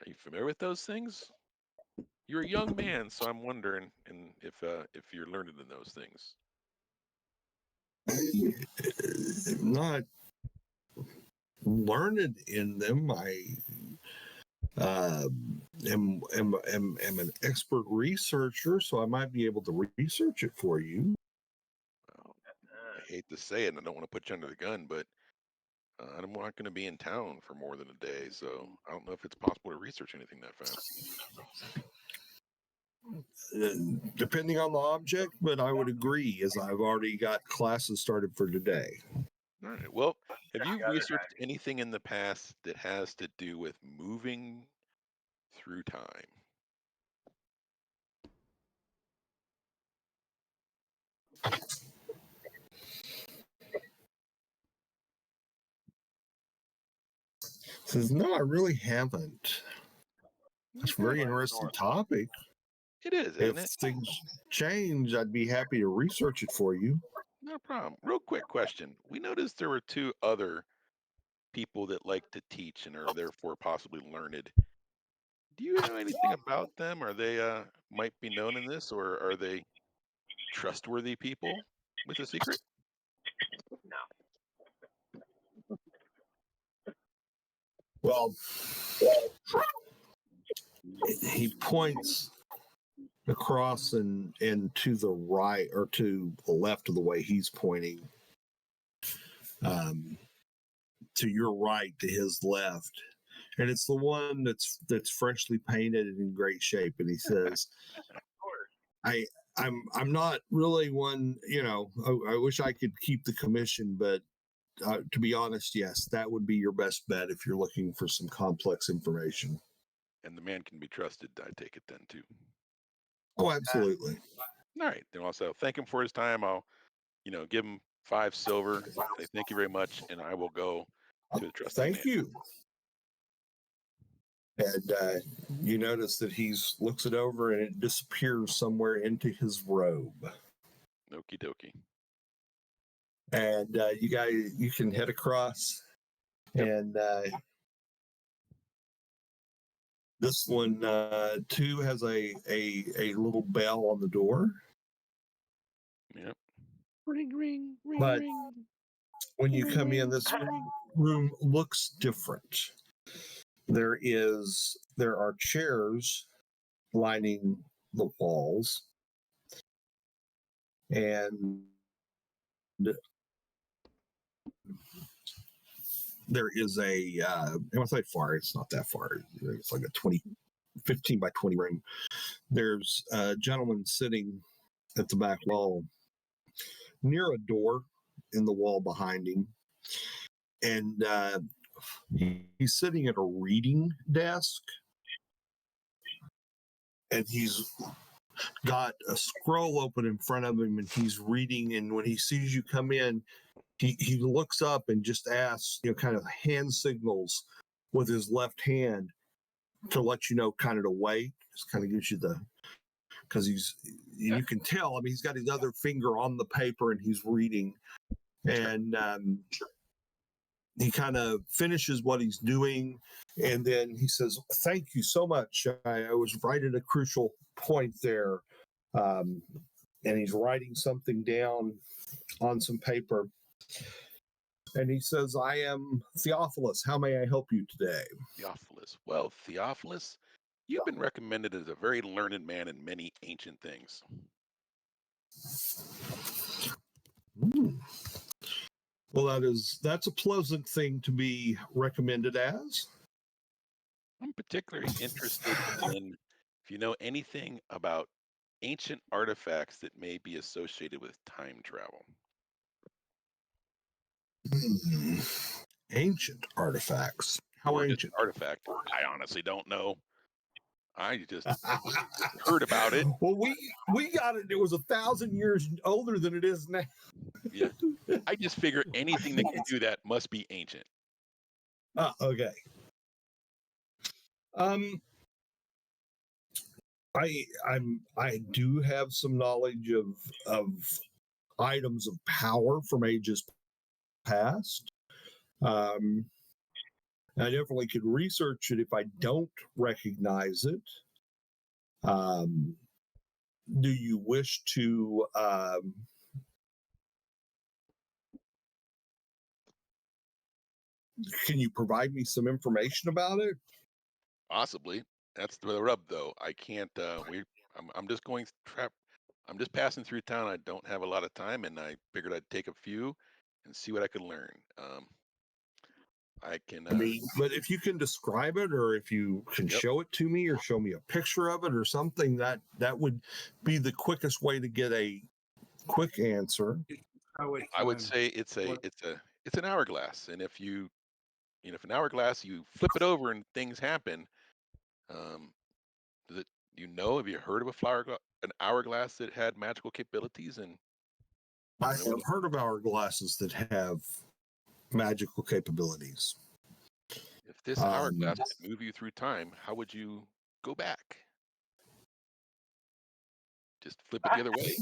Are you familiar with those things? You're a young man, so I'm wondering and if you're learned in those things. Not learned in them. I uh, am an expert researcher, so I might be able to research it for you. Well, I hate to say it, and I don't want to put you under the gun, but I'm not going to be in town for more than a day, so I don't know if it's possible to research anything that fast. Uh, Depending on the object, but I would agree, as I've already got classes started for today. All right. Well, have you researched anything in the past that has to do with moving through time? Says, no, I really haven't. That's a Okay. very interesting topic. It is, If isn't it? things change, I'd be happy to research it for you. No problem. Real quick question. We noticed there were two other people that like to teach and are therefore possibly learned. Do you know anything about them? Are they might be known in this, or are they trustworthy people with a secret? Well, he points across and to the right or to the left of the way he's pointing. Um, to your right, to his left, and it's the one that's freshly painted and in great shape. And he says, "I." I'm not really one, I wish I could keep the commission, but to be honest, yes, that would be your best bet if you're looking for some complex information. And the man can be trusted, I take it then too. Oh, absolutely. All right. Then also thank him for his time. I'll, give him 5 silver. Say thank you very much, and I will go to the trusted man. Thank you. And you notice that he's looks it over and it disappears somewhere into his robe. Okie dokie. And you can head across. Yep. And this one too has a little bell on the door. Yep. Ring, ring, ring, But ring. when you come in, this room looks different. There are chairs lining the walls, and there is I want to say far, it's not that far, it's like a 15 by 20 room. There's a gentleman sitting at the back wall near a door in the wall behind him, and he's sitting at a reading desk, and he's got a scroll open in front of him, and he's reading. And when he sees you come in, he looks up and just asks, kind of hand signals with his left hand to let you know kind of to wait. Just kind of gives you because you can tell. I mean, he's got his other finger on the paper and he's reading, and he kind of finishes what he's doing, and then he says, "Thank you so much. I was right at a crucial point there." Um, and he's writing something down on some paper. And he says, "I am Theophilus. How may I help you today?" Theophilus. Well, Theophilus, you've been recommended as a very learned man in many ancient things. Hmm. Well, that's a pleasant thing to be recommended as. I'm particularly interested in if you know anything about ancient artifacts that may be associated with time travel. Hmm. Ancient artifacts. How Or just ancient? artifact. I honestly don't know. I just heard about it. Well, we got it. It was 1,000 years older than it is now. Yeah. I just figure anything that can do that must be ancient. Okay. Um, I do have some knowledge of items of power from ages past. Um, I definitely could research it if I don't recognize it. Do you wish to can you provide me some information about it? Possibly. That's the rub, though. I can't. I'm just going I'm just passing through town. I don't have a lot of time, and I figured I'd take a few and see what I could learn. I can. I mean, but if you can describe it, or if you can Yep. show it to me, or show me a picture of it, or something, that would be the quickest way to get a quick answer. I would say it's an hourglass, and if if an hourglass, you flip it over and things happen. Um, does it? Have you heard of an hourglass that had magical capabilities? And I know have heard of hourglasses that have magical capabilities. if this hourglass could move you through time, how would you go back? Just flip it the other way?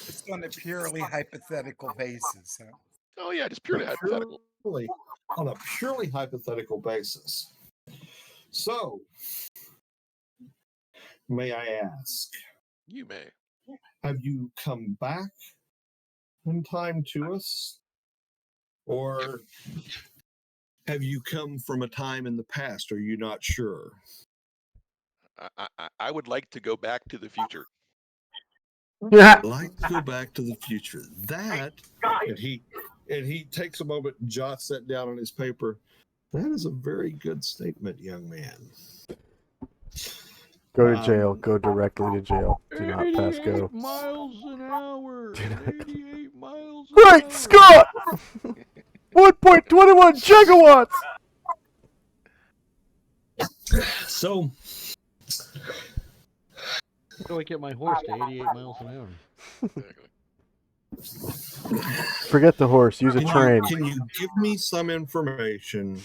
It's on a purely hypothetical basis. Huh? Oh yeah, just purely hypothetical. On a purely hypothetical basis. So, may I ask, You may. have you come back in time to us? Or have you come from a time in the past? Are you not sure? I would like to go back to the future. I'd like to go back to the future. That, and he takes a moment and jots that down on his paper. That is a very good statement, young man. Go to jail. Go directly to jail. Do not pass 88 go. miles an hour. Do not- 88 miles an hour. Right, Scott! 1.21 gigawatts! So, How do I get my horse to 88 miles an hour? Exactly. Forget the horse. Use a train. Can you give me some information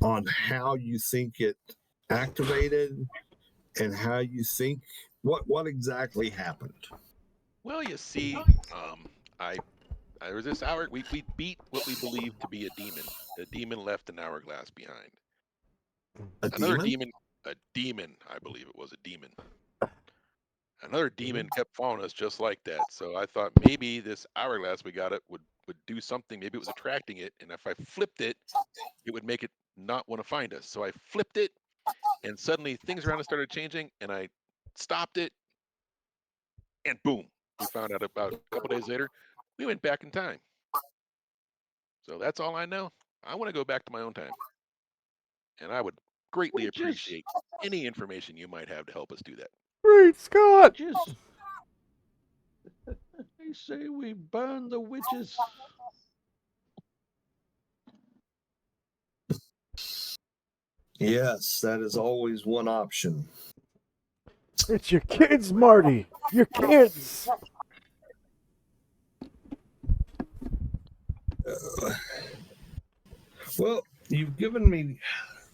on how you think it activated and how you think what exactly happened? Well, you see, there was this hour. We beat what we believed to be a demon. The demon left an hourglass behind. Another demon, a demon. I believe it was a demon. Another demon kept following us just like that. So I thought maybe this hourglass we got it would do something. Maybe it was attracting it, and if I flipped it, it would make it not want to find us. So I flipped it, and suddenly things around us started changing, and I stopped it, and boom, we found out about a couple days later, we went back in time. So that's all I know. I want to go back to my own time, and I would greatly appreciate any information you might have to help us do that. Great Scott! They say we burn the witches. Yes, that is always one option. It's your kids, Marty! Your kids! Well, you've given me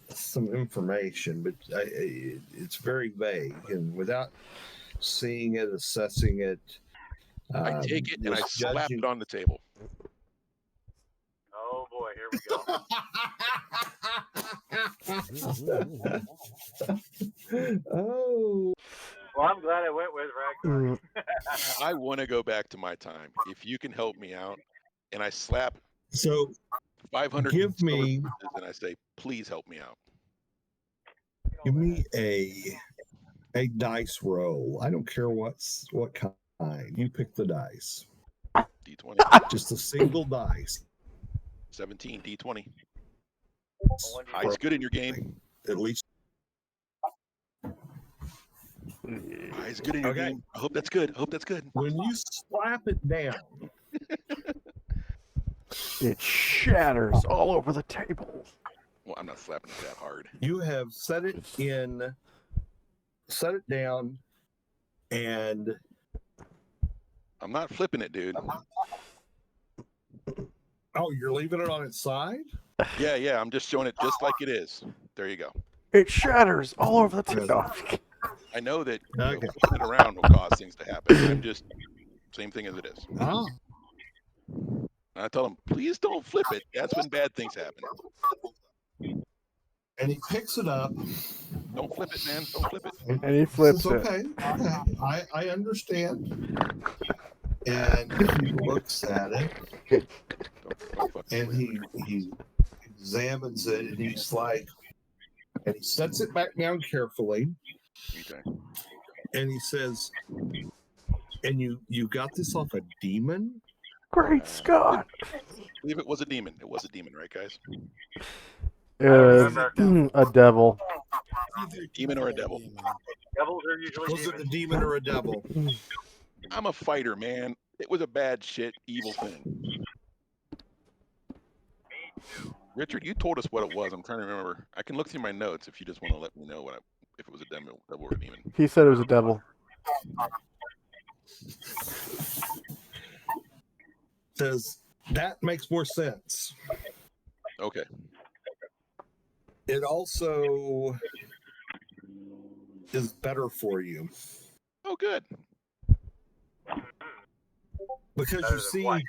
some information, but it's very vague, and without seeing it, assessing it, I take it and I just slap judging- it on the table. Oh boy, here we go. Oh, Well, I'm glad I went with Ragnar. I want to go back to my time. If you can help me out, and I slap so 500 give solar me pieces and I say, please help me out. give me a dice roll. I don't care what kind. You pick the dice. D20. Just a single dice. 17, D20. High's good in your game. At least. High's good in your Okay. game. I hope that's good. I hope that's good. When you slap it down, It shatters all over the table. Well, I'm not slapping it that hard. you have set it down, and I'm not flipping it, dude. oh, you're leaving it on its side? Yeah. I'm just showing it just like it is. There you go. It shatters all over the table. I know that Okay. flipping it around will cause things to happen. I'm just same thing as it is. Ah, I tell him, please don't flip it. That's when bad things happen. And he picks it up. Don't flip it, man. Don't flip it. And he flips says, it. okay, I understand. And he looks at it Don't fucking and flip it. he examines it and he's like, and he sets it back down carefully Okay. and he says, and you got this off a demon? Great Scott! I believe it was a demon. It was a demon, right, guys? It was remember. a devil. Demon or a devil? Devils are usually Was it a demons. demon or a devil? I'm a fighter, man. It was a bad shit, evil thing. Richard, you told us what it was. I'm trying to remember. I can look through my notes if you just want to let me know if it was a devil or a demon. He said it was a devil. Says that makes more sense. Okay. It also is better for you Oh, good. because Better you than see, what?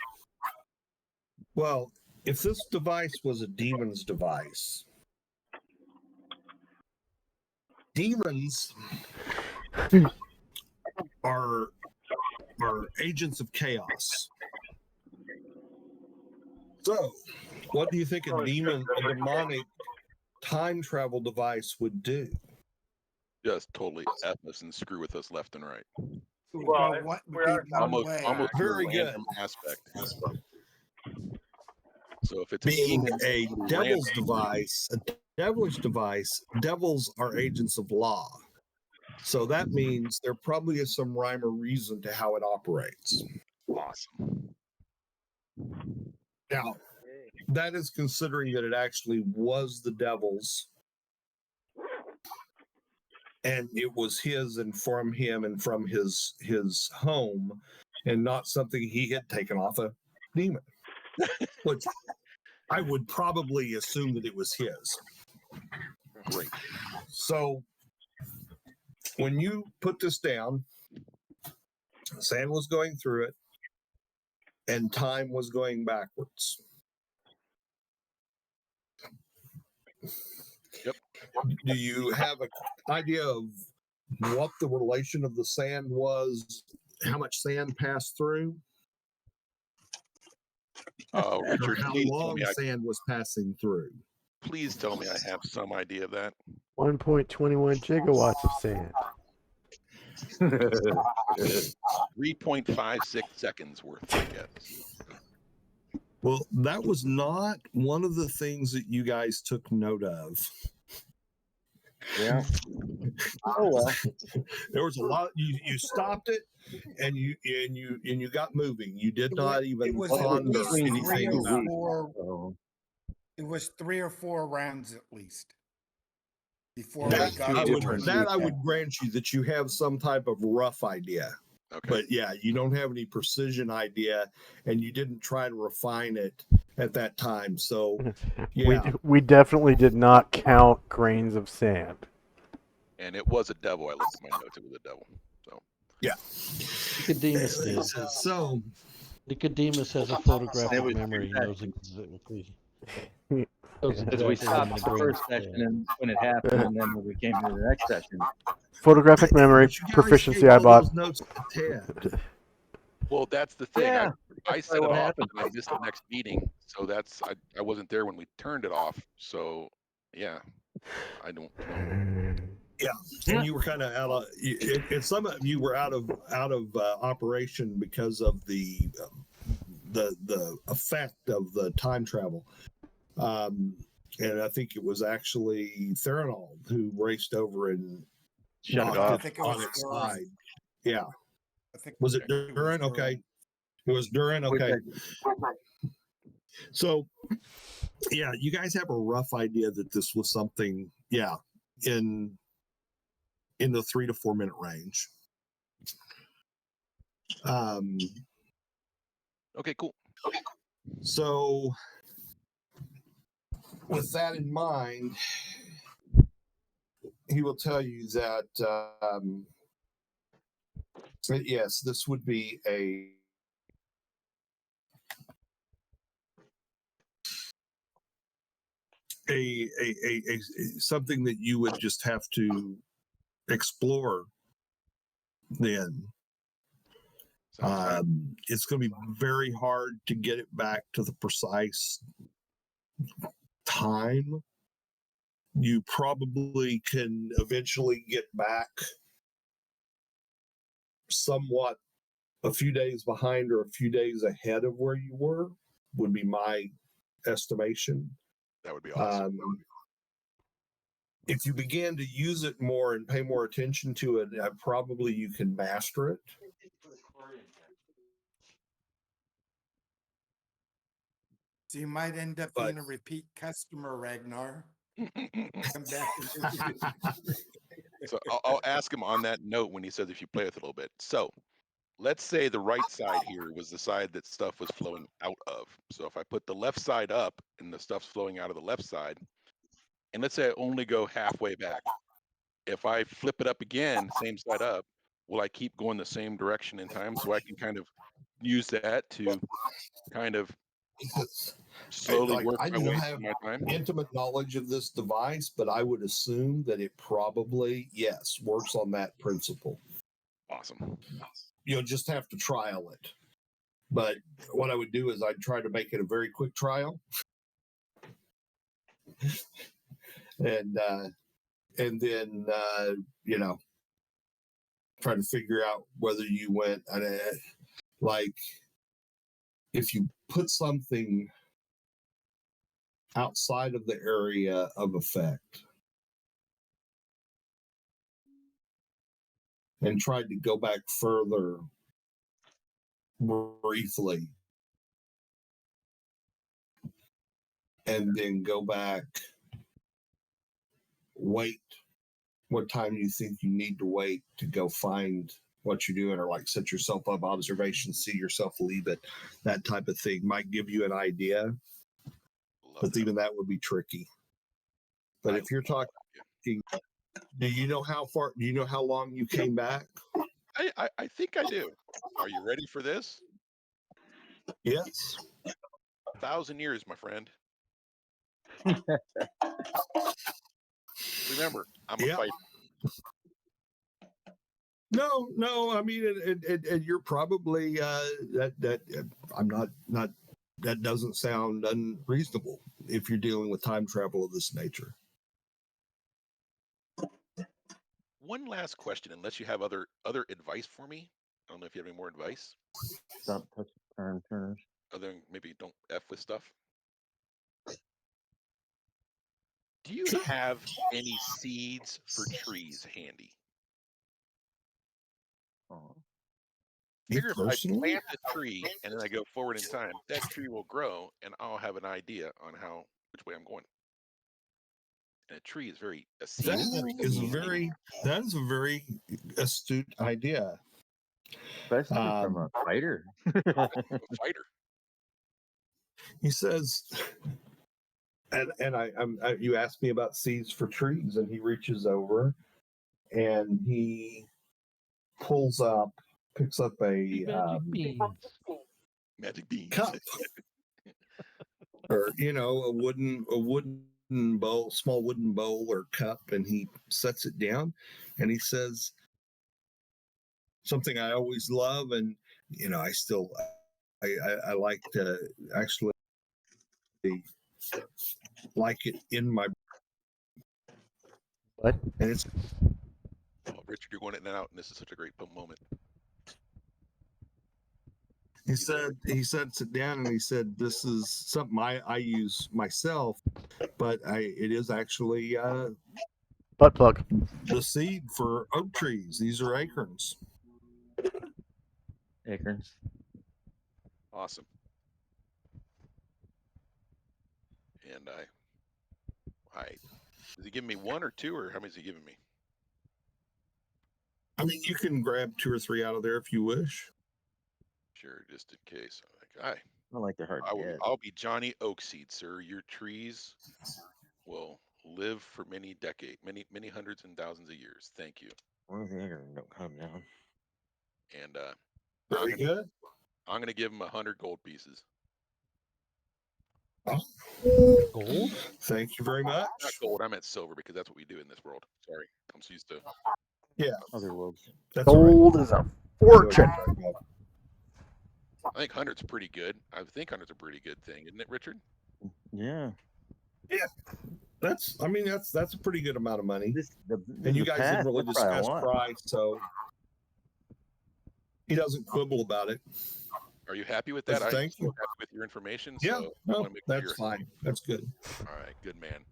well, if this device was a demon's device, demons are agents of chaos. So, what do you think a demonic time travel device would do? Just totally F us and screw with us left and right. Well, What we would are be one Almost, way? almost to a Very good. random aspect. So if it's a Being demon, a it'll be devil's random. device, a devilish device, devils are agents of law. So that means there probably is some rhyme or reason to how it operates. Awesome. Now, that is considering that it actually was the devil's and it was his and from him and from his home and not something he had taken off a demon. Which I would probably assume that it was his. Great. So when you put this down, sand was going through it and time was going backwards. Yep. Do you have an idea of what the relation of the sand was? How much sand passed through? Or Richard, how please tell long me. sand was passing through? Please tell me I have some idea of that. 1.21 gigawatts of sand. 3.56 seconds worth, I guess. Well, that was not one of the things that you guys took note of. Yeah. Oh well. There was a lot. You stopped it, and you got moving. You did It not was- even it was ponder at least anything three or about it. four. So, It was 3 or 4 rounds at least before That we got I to would it. that I would grant you that you have some type of rough idea, Okay. but yeah, you don't have any precision idea, and you didn't try to refine it at that time. So yeah, We definitely did not count grains of sand. And it was a devil. I looked at my notes. It was a devil. So Nicodemus did. so Nicodemus has a photographic It was memory. He that- knows exactly. because we stopped the first session and when it happened, and then when we came to the next session, Photographic memory, but you guys proficiency gave I all bought. those notes to Ted. well, that's the thing. Yeah, I that's set it what off happened. and I missed the next meeting. So I wasn't there when we turned it off. So yeah. I don't know. And you were kind of out of and some of you were out of operation because of the effect of the time travel, and I think it was actually Theranald who raced over and Shut it knocked off. I think it was on its Durin. side. Yeah, I think was it it was Durin? Okay, it was Durin. Okay, so yeah, you guys have a rough idea that this was something. Yeah, in the 3 to 4 minute range. Okay, cool. So, with that in mind, he will tell you that yes, this would be a a something that you would just have to explore then. Sounds right. It's going to be very hard to get it back to the precise time. You probably can eventually get back somewhat a few days behind or a few days ahead of where you were, would be my estimation. That would be awesome. If you began to use it more and pay more attention to it, probably you can master it. So you might end up But- being a repeat customer, Ragnar. Come back and visit. So I'll ask him on that note when he says if you play with it a little bit. So let's say the right side here was the side that stuff was flowing out of. So if I put the left side up and the stuff's flowing out of the left side, and let's say I only go halfway back. If I flip it up again, same side up, will I keep going the same direction in time so I can kind of use that to kind of slowly Like, work I my don't way have through my time? intimate knowledge of this device, but I would assume that it probably, yes, works on that principle. Awesome. You'll just have to trial it. But what I would do is I'd try to make it a very quick trial. And then try to figure out whether you went like if you put something outside of the area of effect and tried to go back further briefly and then go back, wait what time you think you need to wait to go find what you're doing, or like set yourself up observation, see yourself leave it, that type of thing might give you an idea. Love But that. even that would be tricky. But I if you're love talking, do you know how long you came back? I think I do. Are you ready for this? Yes. 1,000 years, my friend. Remember, I'm a Yeah. fighter. No. I mean, and you're probably I'm not. That doesn't sound unreasonable if you're dealing with time travel of this nature. One last question, unless you have other advice for me. I don't know if you have any more advice, Stop touching turn turners. other than maybe don't F with stuff. Do you have any seeds for trees handy? Oh. You Figure if I personally? plant a tree and then I go forward in time, that tree will grow and I'll have an idea on which way I'm going. And a tree is a seed That is very is easy. that is a very astute idea. Especially from a fighter. A fighter. He says, and you asked me about seeds for trees, and he reaches over and he picks up a Magic beans. Magic beans. cup, or a wooden bowl, small wooden bowl or cup, and he sets it down, and he says something I always love, and I still I like to actually like it in my, What? and it's Oh, Richard, you're going in and out, and this is such a great moment. he sets it down, and he said, this is something I use myself, but it is actually Butt plug. the seed for oak trees. These are acorns. Acorns. Awesome. And is he giving me one or two, or how many is he giving me? I mean, you can grab 2 or 3 out of there if you wish. Sure, just in case. I'm like, I like the hard to get. I'll be Johnny Oakseed, sir. Your trees will live for many decades, many hundreds and thousands of years. Thank you. Where's the acorn? Don't come down. And Very good. I'm gonna give him 100 gold pieces. Oh, Gold? Thank you very much. Not gold. I meant silver because that's what we do in this world. Sorry, I'm so used to. Other worlds. That's all right. Gold is a I know what you're fortune. talking about. I think 100's pretty good. I think 100's a pretty good thing, isn't it, Richard? Yeah. That's a pretty good amount of money. In And you the guys didn't past, really that's probably a discuss lot. price, so he doesn't quibble about it. Are you happy with that? Yes, thank I'm you. happy with your information. Yeah, So I no, want to make that's sure. fine. That's good. All right, good man.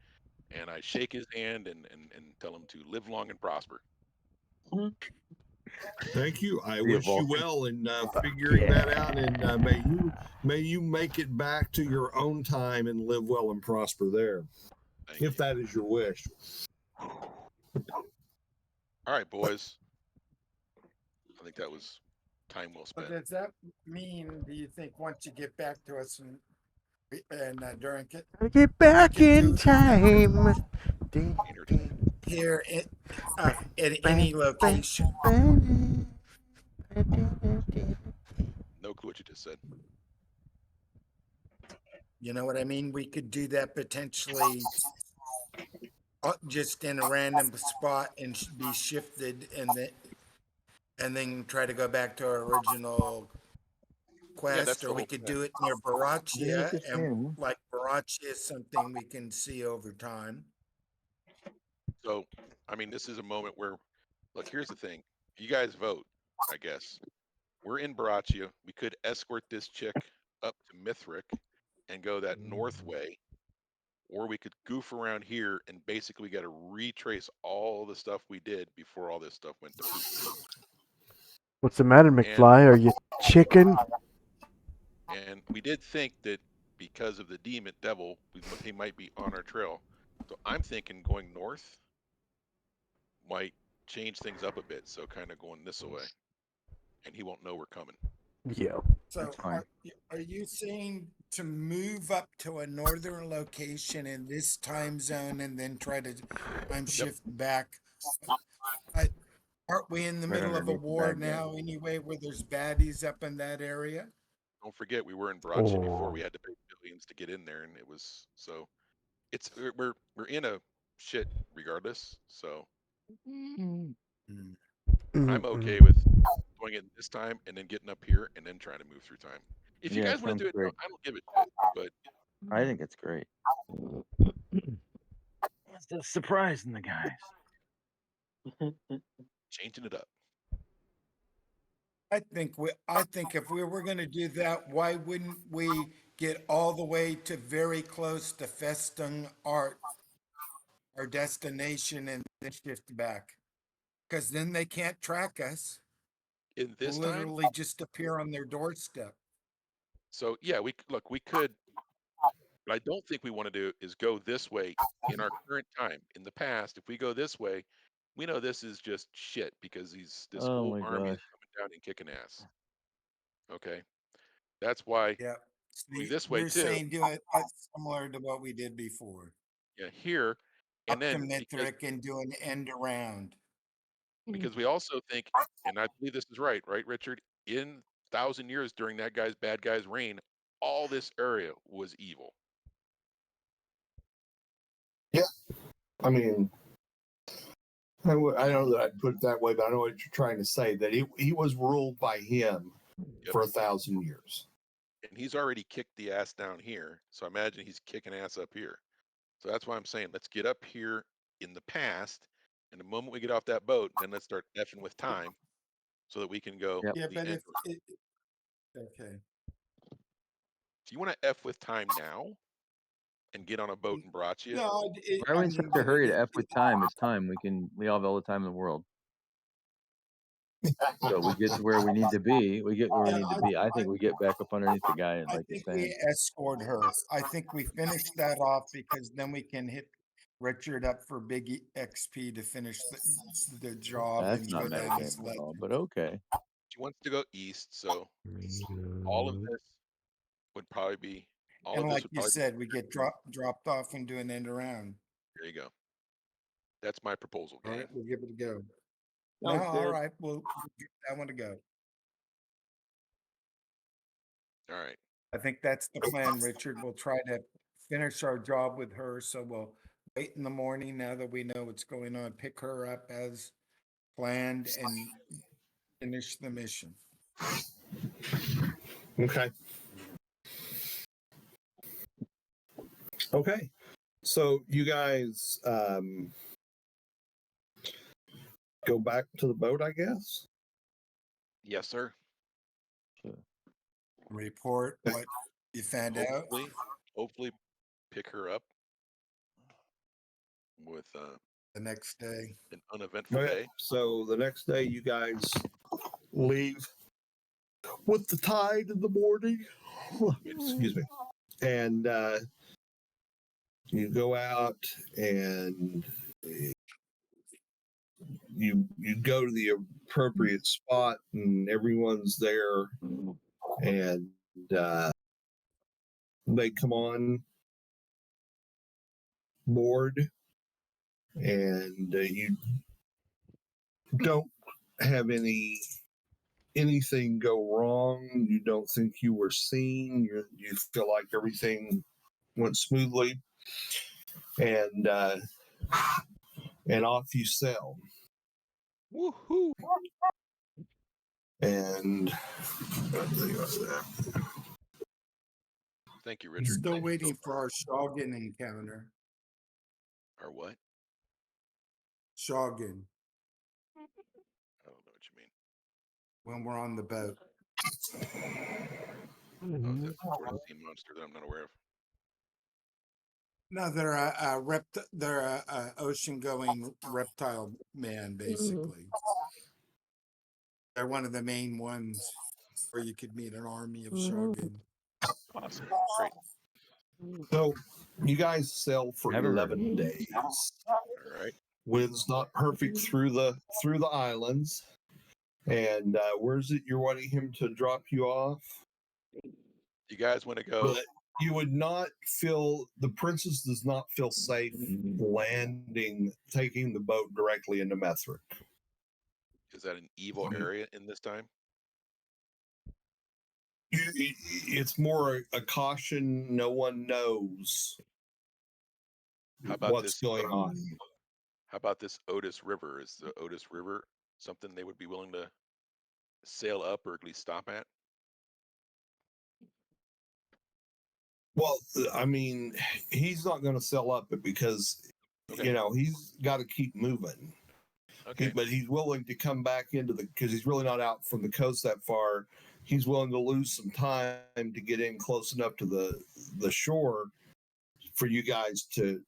And I shake his hand and tell him to live long and prosper. Thank you. I Be a wish you Vulcan. well in figuring that out, and may you make it back to your own time and live well and prosper there, Thank if you. that is your wish. All right, boys. I think that was time well But spent. does that mean, do you think, once you get back to us and during it Gotta get back can in do- time. here at any location? No clue what you just said. You know what I mean? We could do that potentially just in a random spot and be shifted and then try to go back to our original quest, that's the or we whole could plan. do it near Barachia, and Interesting. like Barachia is something we can see over time. So, I mean, this is a moment where, look, here's the thing. You guys vote, I guess. We're in Barachia. We could escort this chick up to Mithric and go that north way, or we could goof around here and basically got to retrace all the stuff we did before all this stuff went to poop. What's the matter, McFly? Are you chicken? And we did think that because of the demon devil, he might be on our trail. So I'm thinking going north might change things up a bit. So kind of going this way, and he won't know we're coming. Yeah. So That's fine. are you saying to move up to a northern location in this time zone and then try to time shift back? Aren't we in the Right middle of a underneath the war bad guy. now anyway, where there's baddies up in that area? Don't forget we were in Barachia before. Oh. We had to pay billions to get in there, and it was so. It's we're in a shit regardless. So I'm okay Mm-mm. with going in this time and then getting up here and then trying to move through time. If you Yeah, guys want to do sounds it, great. I don't give it shit, but I think it's great. It's just surprising the guys. changing it up. I think if we were gonna do that, why wouldn't we get all the way to very close to Festung Art, our destination, and then shift back? Because then they can't track us. In this We'll time, literally just appear on their doorstep. so yeah, we could. What I don't think we want to do is go this way in our current time. In the past, if we go this way, we know this is just shit because this Oh whole my army is gosh. coming down and kicking ass. Okay, that's why Yeah. So going this way you're too. saying do it similar to what we did before. Yeah, here, and Up to then Mithric and do an end around. because we also think, and I believe this is right, Richard? In 1,000 years during that bad guy's reign, all this area was evil. I mean, I know that I put it that way, but I know what you're trying to say. That he was ruled by him Yep. for 1,000 years. And he's already kicked the ass down here. So imagine he's kicking ass up here. So that's why I'm saying let's get up here in the past. And the moment we get off that boat, then let's start effing with time so that we can go Yep. Yeah, the but end. okay. Do you want to F with time now and get on a boat in Braccia? No, Why are we in such a hurry to F with time? It's time. We all have all the time in the world. So we get to where we need to be. We get where we Yeah, need to be. I think we get back up underneath the guy, I like you're think saying. we escort her. I think we finish that off because then we can hit Richard up for big XP to finish the job That's and not go down metagaming his at leg. all, but okay. She wants to go east. So all of this would probably be, all And of this like would you probably said, we get dropped off and do an end around. there you go. That's my proposal, All gang. right, we'll give it a go. Sounds No, all good. right, we'll give that one to go. All right. I think that's the plan, Richard. We'll try to finish our job with her. So we'll wait in the morning now that we know what's going on, pick her up as planned and finish the mission. Okay. Okay. So you guys go back to the boat, I guess. Yes, sir. Report what you found out Hopefully pick her up with the next day. an uneventful Okay. day. So the next day, you guys leave with the tide in the morning. Excuse me. And you go out and you go to the appropriate spot, and everyone's there, and they come on board, and you don't have anything go wrong. You don't think you were seen. You feel like everything went smoothly, and off you sail. Woohoo! And Thank you, Richard. Still waiting for our Shogun encounter. Or what? Shogun, I don't know what you mean. when we're on the boat. Oh, is that some sort of sea monster that I'm not aware of? No, they're they're a ocean-going reptile man, basically. They're one of the main ones where you could meet an army of Shogun. Awesome. Great. so you guys sail for Never heard of 11 days. All right. Wind's not perfect through the islands. And where's it you're wanting him to drop you off? You guys want to go? But you would not feel, the princess does not feel safe taking the boat directly into Methric. Is that an evil area in this time? It's more a caution. No one knows How about what's this? going on. How about this Otis River? Is the Otis River something they would be willing to sail up or at least stop at? Well, I mean, he's not going to sell up it because, Okay. you know, he's got to keep moving. Okay. But he's willing to come back into because he's really not out from the coast that far. He's willing to lose some time to get in close enough to the shore for you guys to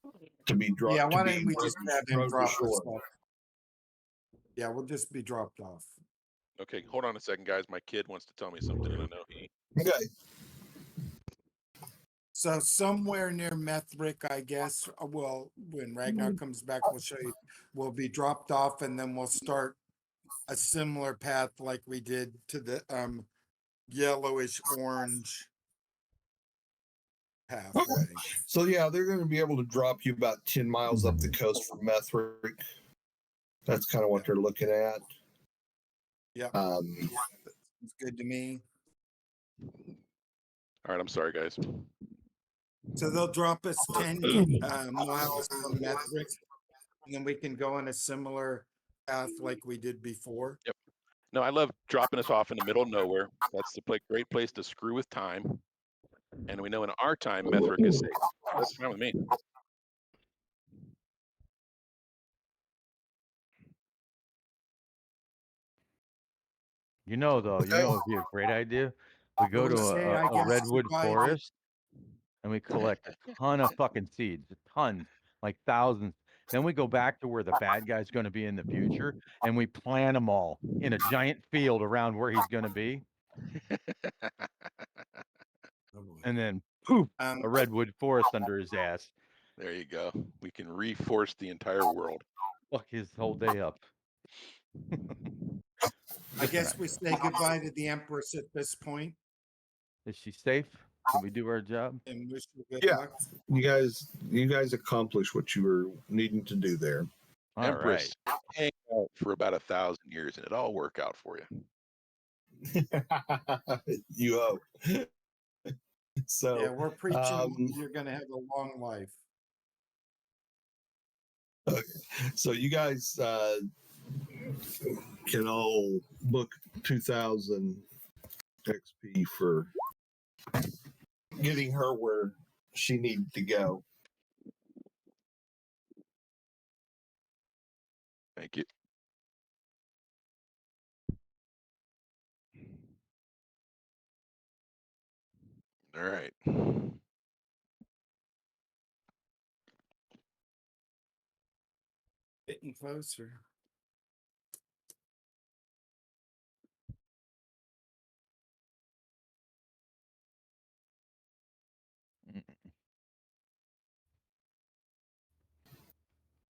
be dropped. Yeah, why don't we just have him rowed to drop us shore. off? Yeah, we'll just be dropped off. Okay. Hold on a second, guys. My kid wants to tell me something, and I know he. Okay. So somewhere near Methric, I guess. Well, when Ragnar comes back, we'll show you. We'll be dropped off, and then we'll start a similar path like we did to the yellowish orange pathway. So yeah, they're going to be able to drop you about 10 miles up the coast from Methric. That's kind of what they're looking at. Yeah, it's good to me. All right. I'm sorry, guys. So they'll drop us 10 miles from Methric, and then we can go on a similar path like we did before. Yep. No, I love dropping us off in the middle of nowhere. That's the great place to screw with time. And we know in our time, Methric is safe. That's fine with me. You know, though, you know, it'd be a great idea. We go to Say, I a guess, redwood goodbye to- forest and we collect a ton of fucking seeds, tons, like thousands. Then we go back to where the bad guy's going to be in the future, and we plant them all in a giant field around where he's going to be, and then poof, a redwood forest under his ass. There you go. We can reforce the entire world. Fuck his whole day up. I guess we say goodbye to the Empress at this point Is she safe? Can we do our job? and wish you good Yeah. luck. You guys accomplished what you were needing to do there. All Empress right. hang out for about 1,000 years, and it all work out for you. You hope. So Yeah, we're preaching um, you're gonna have a long life. so you guys can all book 2,000 XP for getting her where she needed to go. Thank you. All right. Getting closer.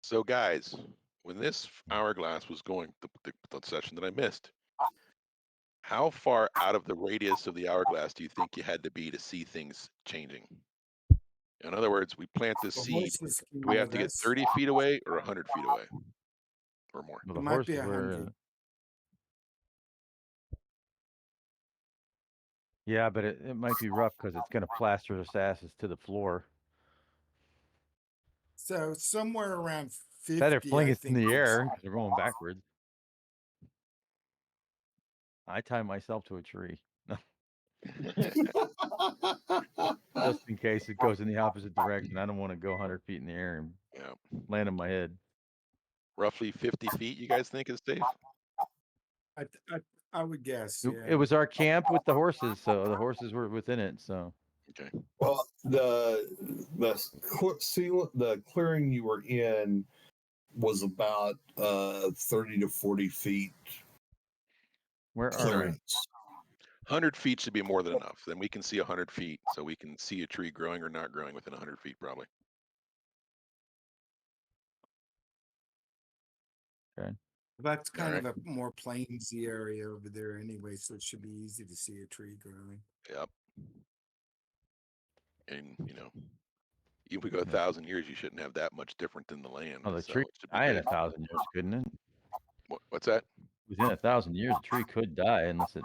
So, guys, when this hourglass was going, the session that I missed, how far out of the radius of the hourglass do you think you had to be to see things changing? In other words, we plant this The seed. horses came Do we have with to get us. 30 feet away or 100 feet away or more? Well, It the might be horses were. 100. Yeah, but it might be rough because it's gonna plaster us asses to the floor. So somewhere around Better 50, fling I us in think. the is- air because we're going backwards. I tie myself to a tree just in case it goes in the opposite direction. I don't want to go 100 feet in the air and Yeah. land on my head. Roughly 50 feet, you guys think is safe? I would guess. It- Yeah. It was our camp with the horses, so the horses were within it. So Okay. Well, the clearing you were in was about 30 to 40 feet where are we? clearance. 100 feet should be more than enough. Then we can see 100 feet, so we can see a tree growing or not growing within 100 feet, probably. That's kind Alright. of a more plainsy area over there anyway, so it should be easy to see a tree growing. Yep. And if we go 1,000 years, you shouldn't have that much different than the land. Oh, the So tree. it should be I had good. 1,000 years, couldn't it? What's that? Within 1,000 years, a tree could die unless it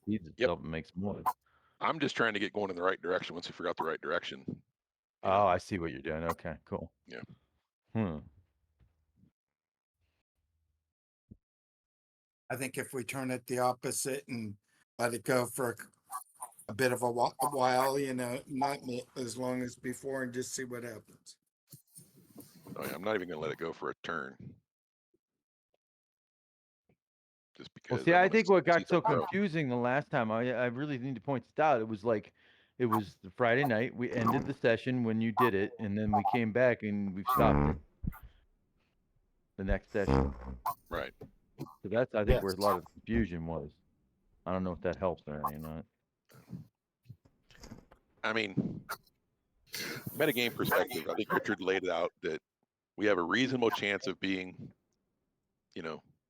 feeds Yep. itself and makes more. I'm just trying to get going in the right direction. Once we figure out the right direction. Oh, I see what you're doing. Okay, cool. Yeah. I think if we turn it the opposite and let it go for a bit of a while, not as long as before, and just see what happens. Oh, yeah, I'm not even going to let it go for a turn. Just Well, because see, I think what got so something grow. confusing the last time, I really need to point this out. It was the Friday night. We ended the session when you did it, and then we came back and we've stopped it. The next session. Right. So that's, I think, where a Yes. lot of confusion was. I don't know if that helps or not. I mean, metagame perspective, I think Richard laid it out that we have a reasonable chance of being,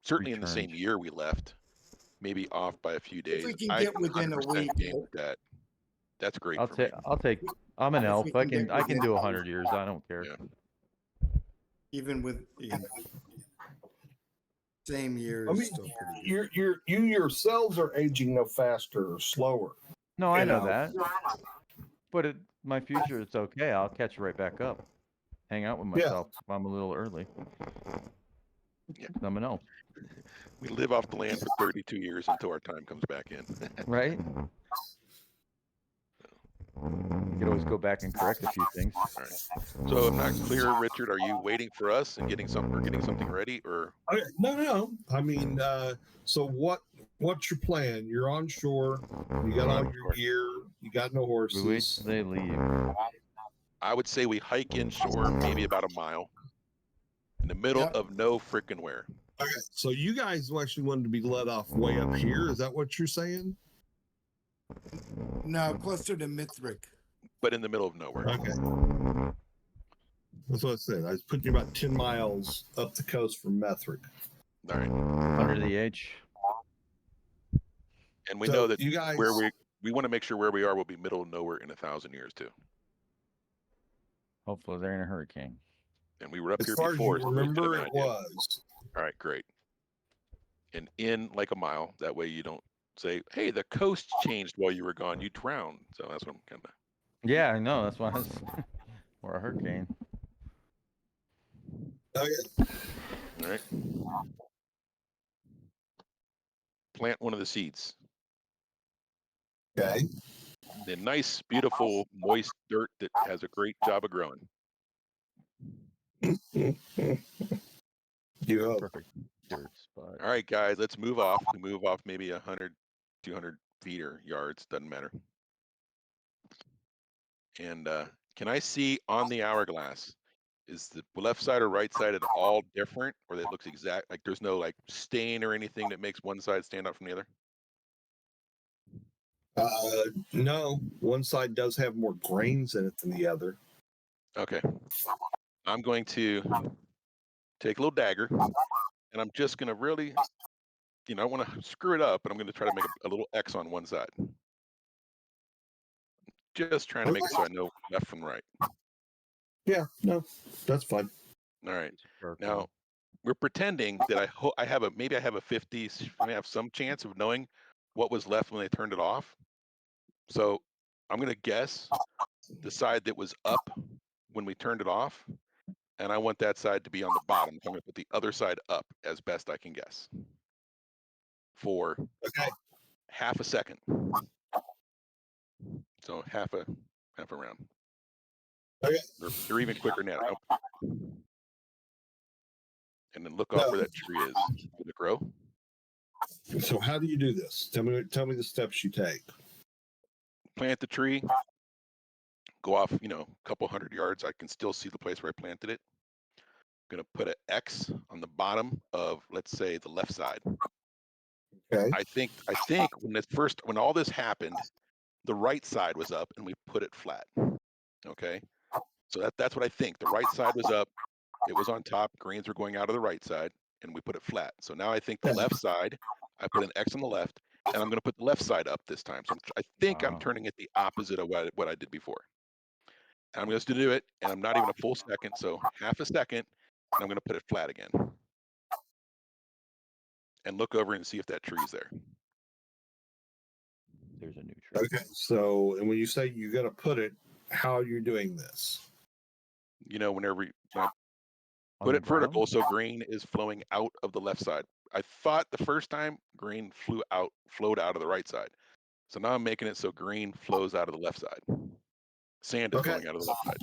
certainly in the same Returned. year we left, maybe off by a few days. If we can I get within a 100% week, game with that. That's great I'll for me. take. I'll take. I'm an If elf. we I can can. get I can within do a 100 years. I don't care. Yeah. even with same year, I is mean, still pretty good. you yourselves are aging no faster or slower. No, I You know know. that. But my future, it's okay. I'll catch right back up. Hang out with Yeah. myself if I'm a little early. Yeah. I'm an elf, We live off the land for 32 years until our time comes back in. right? You could always go back and correct a few things. All right. So I'm not clear, Richard. Are you waiting for us and getting something ready, or Okay, no. I mean, so what's your plan? You're on shore. You got all your gear. You got no We wait horses. till they leave. I would say we hike inshore maybe about a mile in the middle Yep. of no frickin' where. Okay, so you guys actually wanted to be let off way up here. Is that what you're saying? No, closer to Mithric. But in the middle of nowhere. Okay. That's what I said. I was putting you about 10 miles up the coast from Methric. All right. Under the H. And we So know that you guys, where we want to make sure where we are will be middle of nowhere in 1,000 years too. Hopefully they're in a hurricane. And we were up as here far as before. you so we can remember, have it an idea. was. All right, great. And in like a mile. That way you don't say, hey, the coast changed while you were gone. You drowned. So that's what I'm kind of Yeah, I know. That's why I was or a hurricane. Okay. All right. Plant one of the seeds. Okay. The nice, beautiful, moist dirt that has a great job of growing. You hope. Perfect dirt spot. All right, guys, let's move off. We move off maybe 100, 200 feet or yards, doesn't matter. And can I see on the hourglass, is the left side or right side at all different, or that looks exact? Like there's no like stain or anything that makes one side stand out from the other? No, one side does have more grains in it than the other. Okay. I'm going to take a little dagger, and I'm just going to really, I want to screw it up, but I'm going to try to make a little X on one side. Just trying to make it so I know left from right. Yeah, no, that's fine. All right. Circle. Now, we're pretending that I have a 50, I may have some chance of knowing what was left when they turned it off. So I'm going to guess the side that was up when we turned it off, and I want that side to be on the bottom. So I'm going to put the other side up as best I can guess for Okay. half a second. So half a round. Okay. Or even quicker now. Nope. And then look off where that tree is. Did it grow? So how do you do this? Tell me the steps you take. Plant the tree. Go off, a couple 100 yards. I can still see the place where I planted it. I'm gonna put an X on the bottom of, let's say, the left side. Okay. I think when all this happened, the right side was up and we put it flat. Okay. So that's what I think. The right side was up, it was on top, greens were going out of the right side, and we put it flat. So now I think the left side, I put an X on the left, and I'm gonna put the left side up this time. So I think I'm Wow. turning it the opposite of what I did before. And I'm just gonna do it, and I'm not even a full second, so half a second, and I'm gonna put it flat again. And look over and see if that tree's there. There's a new tree. Okay. So, and when you say you got to put it, how are you doing this? Whenever when I On put the it vertical, ground? so green is flowing out of the left side. I thought the first time green flowed out of the right side. So now I'm making it so green flows out of the left side. Sand is Okay. flowing out of the left side.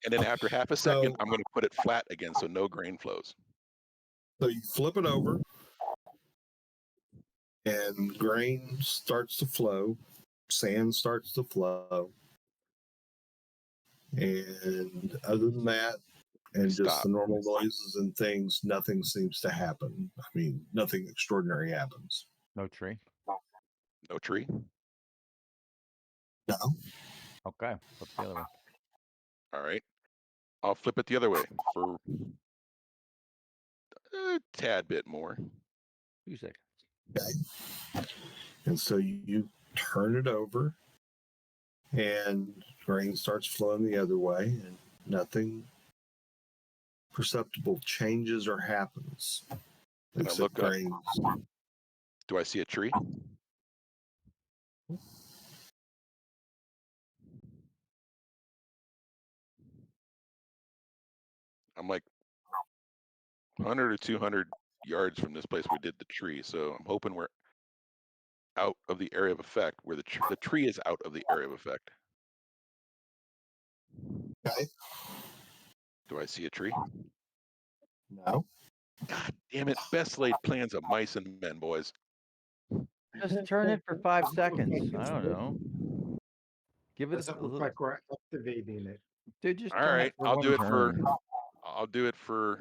And then after half a second, I'm going to put it flat again so no grain flows. So you flip it over, and grain starts to flow, sand starts to flow, and other than that, and just Stop. the normal noises and things, nothing seems to happen. I mean, nothing extraordinary happens. No tree. No tree. No. Okay. Flip the other way. All right. I'll flip it the other way for a tad bit more. 2 seconds. Okay. And so you turn it over, and grain starts flowing the other way, and nothing perceptible changes or happens. And I Except look up. grains. Do I see a tree? I'm like 100 or 200 yards from this place we did the tree. So I'm hoping we're out of the area of effect, where the tree is out of the area of effect. Okay. Do I see a tree? No. God damn it. Best laid plans of mice and men, boys. Just turn it for 5 seconds. I don't know. Give it Doesn't a look little. like we're activating it. Dude, just All turn right. it for I'll one do it turn. for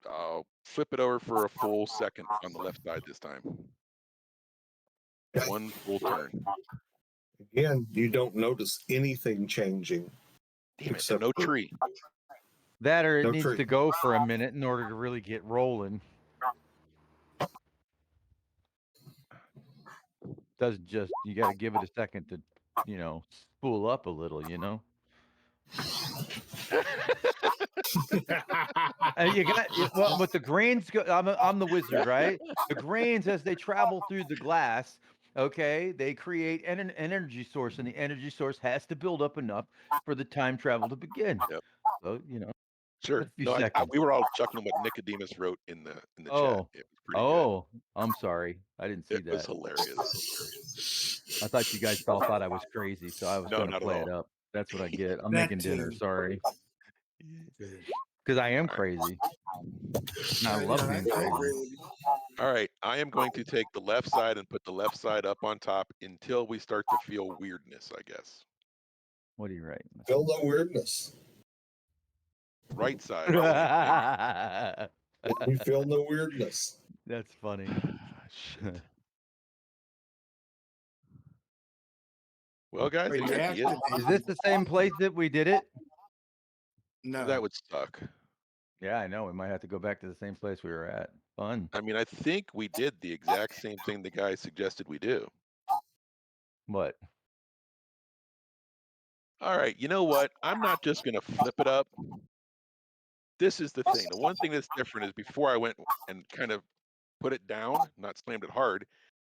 I'll flip it over for a full second on the left side this time. Okay. One full turn. Again, you don't notice anything changing. Damn it. And Except no for- tree. That or it No needs tree. to go for a minute in order to really get rolling. Doesn't just, you got to give it a second to, spool up a little, And you got, but the grains go, I'm the wizard, right? The grains, as they travel through the glass, Okay, they create an energy source, and the energy source has to build up enough for the time travel to begin. Yep. So Sure. a few No, seconds. we were all chuckling what Nicodemus wrote in the chat. Oh, It was pretty good. oh, I'm sorry, I didn't see It was that. hilarious. I thought you guys all thought I was crazy, so I was No, going to not at play it all. up. That's what I get. I'm That making dinner. too. Sorry, because I am crazy. And I love being I crazy. agree with you. All right, I am going to take the left side and put the left side up on top until we start to feel weirdness, I guess. What are you writing? Feel no weirdness. Right side. Same thing. We feel no weirdness. That's funny. Shit. Well, guys, But any you have ideas? to Is this the same place that we did it? No. That would suck. Yeah, I know. We might have to go back to the same place we were at. Fun. I mean, I think we did the exact same thing the guy suggested we do. What? All right, you know what? I'm not just going to flip it up. This is the thing. The one thing that's different is before I went and kind of put it down, not slammed it hard.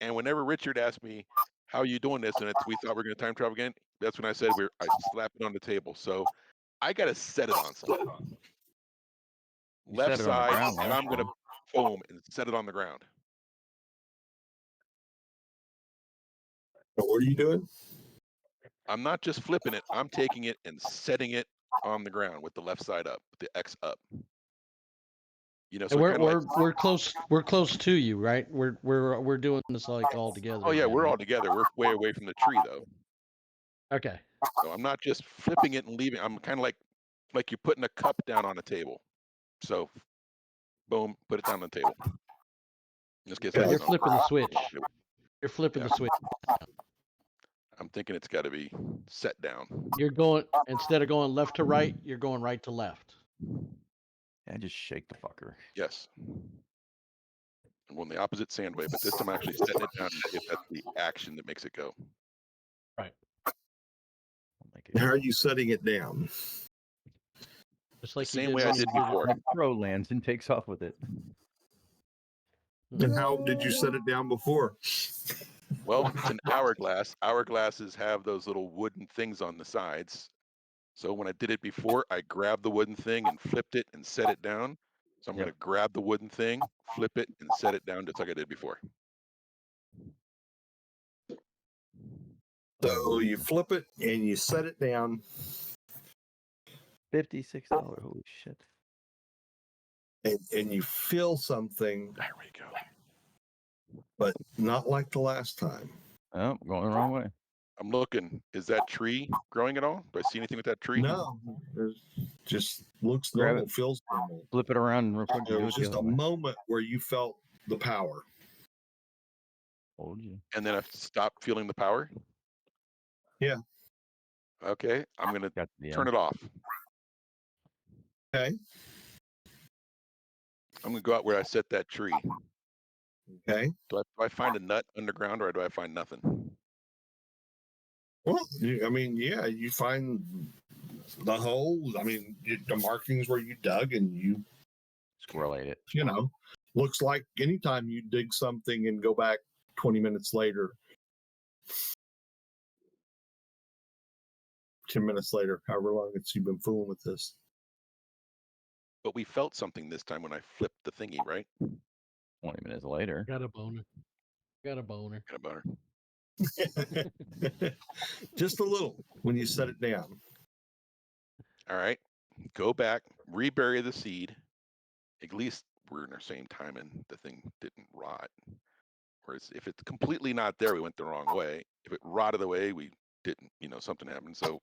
And whenever Richard asked me, how are you doing this? And we thought we are going to time travel again. That's when I said I slapped it on the table. So I got to set it on something. You Left set it on the side, ground and last I'm going to time. boom and set it on the ground. What are you doing? I'm not just flipping it. I'm taking it and setting it on the ground with the left side up, with the X up. You know, so And kind of like, we're close. We're close to you, right? We're doing this like all together. oh yeah, again, we're right? all together. We're way away from the tree though. Okay. So I'm not just flipping it and leaving. I'm kind of like you're putting a cup down on a table. So boom, put it down on the table. In this case, I Yeah, guess You're on flipping the switch. table. You're flipping Yeah. the switch. I'm thinking it's got to be set down. You're going instead of going left to right, you're going right to left. Yeah, just shake the fucker. Yes. I'm going the opposite sand way, but this time I'm actually setting it down and see if that's the action that makes it go. Right. I'll make it How are you setting it down? Just like the you same way I when did you before. The pro lands and takes off with it. And how did you set it down before? Well, it's an hourglass. Hourglasses have those little wooden things on the sides. So when I did it before, I grabbed the wooden thing and flipped it and set it down. So I'm Yep. going to grab the wooden thing, flip it, and set it down just like I did before. So you flip it and you set it down, $56. Holy shit. and you feel something, There we go. but not like the last time. Oh, going the wrong way. I'm looking. Is that tree growing at all? Do I see anything with that tree? No, it just looks Grab normal, it. feels normal. Flip it around real quick. There Do was it the just other a way. moment where you felt the power. Told you. And then I stopped feeling the power? Yeah. Okay, I'm going to Got to the turn end. it off. Okay. I'm going to go out where I set that tree. Okay. Do I find a nut underground or do I find nothing? Well, I mean, yeah, you find the holes. I mean, the markings where you dug, and Squirrel ate it. you know, looks like anytime you dig something and go back 20 minutes later, 10 minutes later, however long it's you've been fooling with this. But we felt something this time when I flipped the thingy, right? 20 minutes later. got a boner. Got a boner. Kind of butter. Just a little when you set it down. All right, go back, rebury the seed. At least we're in our same time and the thing didn't rot. Whereas if it's completely not there, we went the wrong way. If it rotted away, we didn't, something happened. So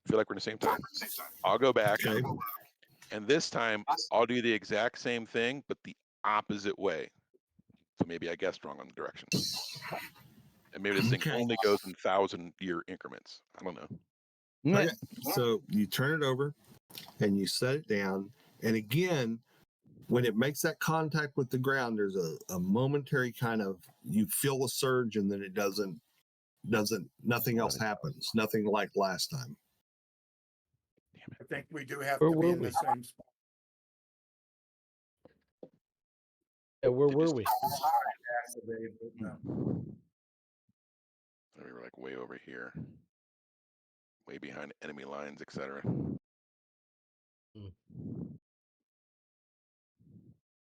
I feel like we're in the same time. I'll go back. Okay. And this time I'll do the exact same thing, but the opposite way. So maybe I guessed wrong on the direction. And maybe this thing Okay. only goes in 1,000-year increments. I don't know. Okay. So you turn it over and you set it down. And again, when it makes that contact with the ground, there's a momentary kind of, you feel a surge and then it doesn't, nothing else happens. Nothing like last time. I think we do have Where to be were in the we? same spot. Yeah, where They were just- we? Activated, but no. We were like way over here, way behind enemy lines, etc.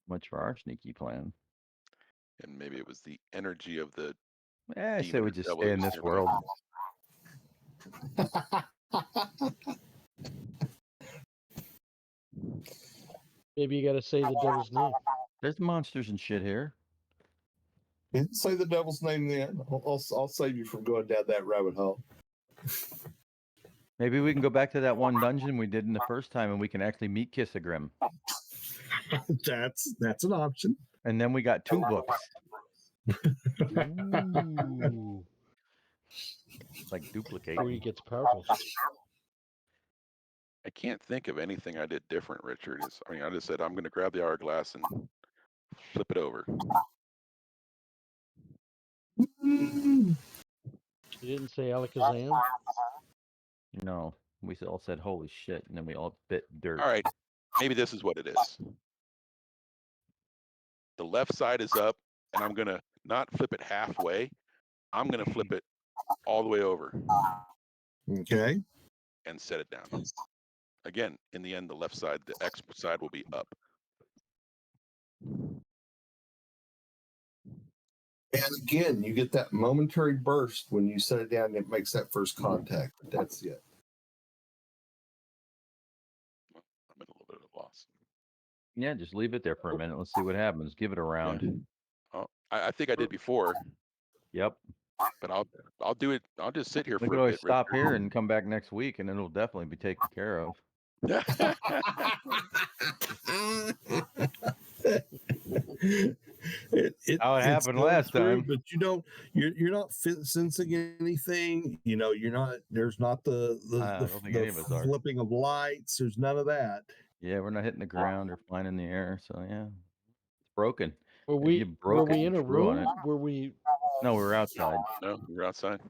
Much for our sneaky plan. And maybe it was the energy of the I say demon we or just devil stay that in was this nearby. world. Maybe you got to say the devil's name. There's monsters and shit here. You didn't say the devil's name then. I'll save you from going down that rabbit hole. Maybe we can go back to that one dungeon we did in the first time, and we can actually meet Kissagrim. That's an option. And then we got 2 books. Ooh. It's like duplicate. Where he gets powerful. I can't think of anything I did different, Richard. I mean, I just said I'm going to grab the hourglass and flip it over. You didn't say Alakazam? No, we all said holy shit, and then we all bit dirt. All right, maybe this is what it is. The left side is up, and I'm going to not flip it halfway. I'm going to flip it all the way over Okay. and set it down. Again, in the end, the left side, the X side will be up. And again, you get that momentary burst when you set it down and it makes that first contact. That's it. I'm in a little bit of a loss. Yeah, just leave it there for a minute. Let's see what happens. Give it a round. Oh, I think I did before, Yep. but I'll do it. I'll just sit here We for could a always bit. stop here and come back next week, and it'll definitely be taken care of. How it it's happened going last time. but you're not sensing anything. There's not the I don't think any of us are. flipping of lights. There's none of that. Yeah, we're not hitting the ground or flying in the air, so yeah, it's broken. Were If we, you broke were it, we you in a screw on room? it. Were we, No, we were outside. No, you're outside.